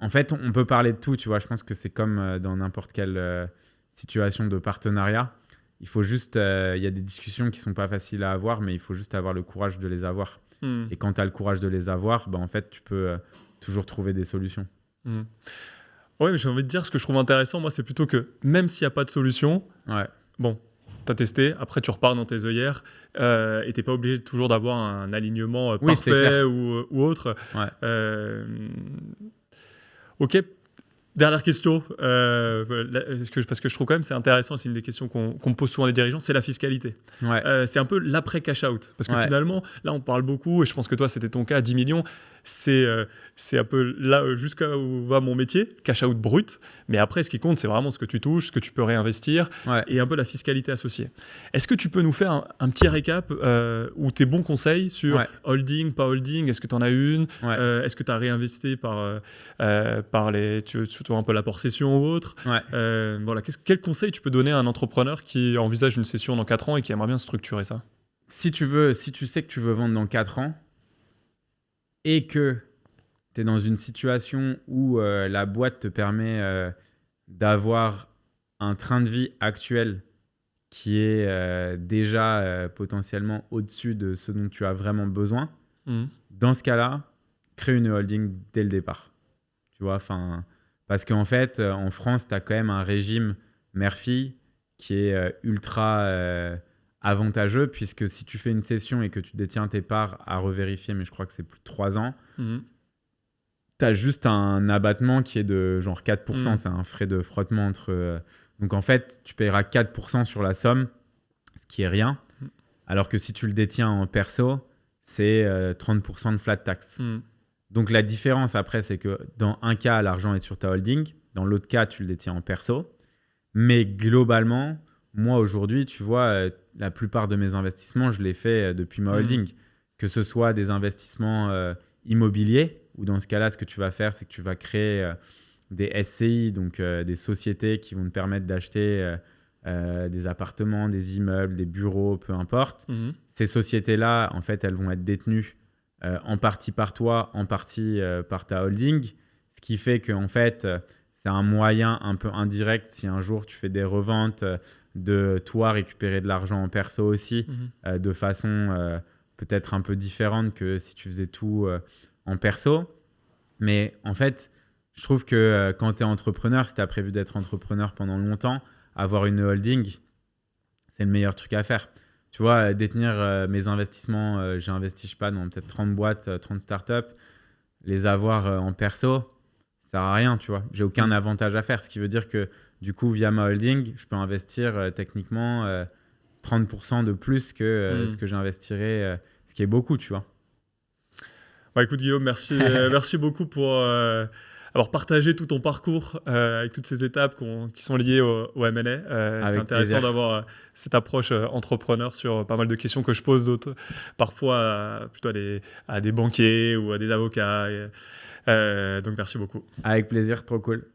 en fait, on peut parler de tout, tu vois. Je pense que c'est comme dans n'importe quelle situation de partenariat. Il faut juste... Il y a des discussions qui ne sont pas faciles à avoir, mais il faut juste avoir le courage de les avoir. Et quand tu as le courage de les avoir, en fait, tu peux toujours trouver des solutions. Ouais, mais j'ai envie de dire, ce que je trouve intéressant, moi, c'est plutôt que même s'il n'y a pas de solution, bon, tu as testé, après tu repars dans tes œillères et tu n'es pas obligé toujours d'avoir un alignement Oui, c'est parfait clair. ou autre. Ouais. Ok. Dernière question, parce que je trouve quand même c'est intéressant, c'est une des questions qu'on me pose souvent les dirigeants, c'est la fiscalité. Ouais. C'est un peu l'après cash out. Parce que Ouais. finalement, là on parle beaucoup, et je pense que toi c'était ton cas, 10 millions, c'est un peu là jusqu'à où va mon métier, cash out brut. Mais après, ce qui compte, c'est vraiment ce que tu touches, ce que tu peux réinvestir, Ouais. et un peu la fiscalité associée. Est-ce que tu peux nous faire un petit récap ou tes bons conseils sur Ouais. holding, pas holding? Est-ce que tu en as une? Ouais. Est-ce que tu as réinvesti par surtout un peu l'apport session ou autre? Ouais. Voilà, quel conseil tu peux donner à un entrepreneur qui envisage une session dans 4 ans et qui aimerait bien structurer ça? Si tu sais que tu veux vendre dans 4 ans et que tu es dans une situation où la boîte te permet d'avoir un train de vie actuel qui est déjà potentiellement au-dessus de ce dont tu as vraiment besoin, dans ce cas-là, crée une holding dès le départ. Tu vois, parce qu'en fait, en France, tu as quand même un régime mère-fille qui est ultra avantageux, puisque si tu fais une cession et que tu détiens tes parts à revérifier, mais je crois que c'est plus de 3 ans, tu as juste un abattement qui est de genre 4%. C'est un frais de frottement entre... Donc en fait, tu paieras 4% sur la somme, ce qui est rien. Alors que si tu le détiens en perso, c'est 30% de flat tax. Donc la différence après, c'est que dans un cas, l'argent est sur ta holding. Dans l'autre cas, tu le détiens en perso. Mais globalement, moi aujourd'hui, tu vois, la plupart de mes investissements, je les fais depuis ma holding. Que ce soit des investissements immobiliers, ou dans ce cas-là, ce que tu vas faire, c'est que tu vas créer des SCI, donc des sociétés qui vont te permettre d'acheter des appartements, des immeubles, des bureaux, peu importe. Ces sociétés-là, en fait, elles vont être détenues en partie par toi, en partie par ta holding, ce qui fait qu'en fait, c'est un moyen un peu indirect si un jour tu fais des reventes de toi récupérer de l'argent en perso aussi, de façon peut-être un peu différente que si tu faisais tout en perso. Mais en fait, je trouve que quand tu es entrepreneur, si tu as prévu d'être entrepreneur pendant longtemps, avoir une holding, c'est le meilleur truc à faire. Tu vois, détenir mes investissements, j'ai investi, je sais pas, dans peut-être 30 boîtes, 30 startups, les avoir en perso, ça sert à rien, tu vois. J'ai aucun avantage à faire, ce qui veut dire que du coup, via ma holding, je peux investir techniquement 30% de plus que ce que j'investirais, ce qui est beaucoup, tu vois. Bah écoute Guillaume, merci beaucoup pour avoir partagé tout ton parcours avec toutes ces étapes qui sont liées au M&A. C'est intéressant plaisir. d'avoir cette approche entrepreneur sur pas mal de questions que je pose parfois plutôt à des banquiers ou à des avocats. Donc merci beaucoup. Avec plaisir, trop cool.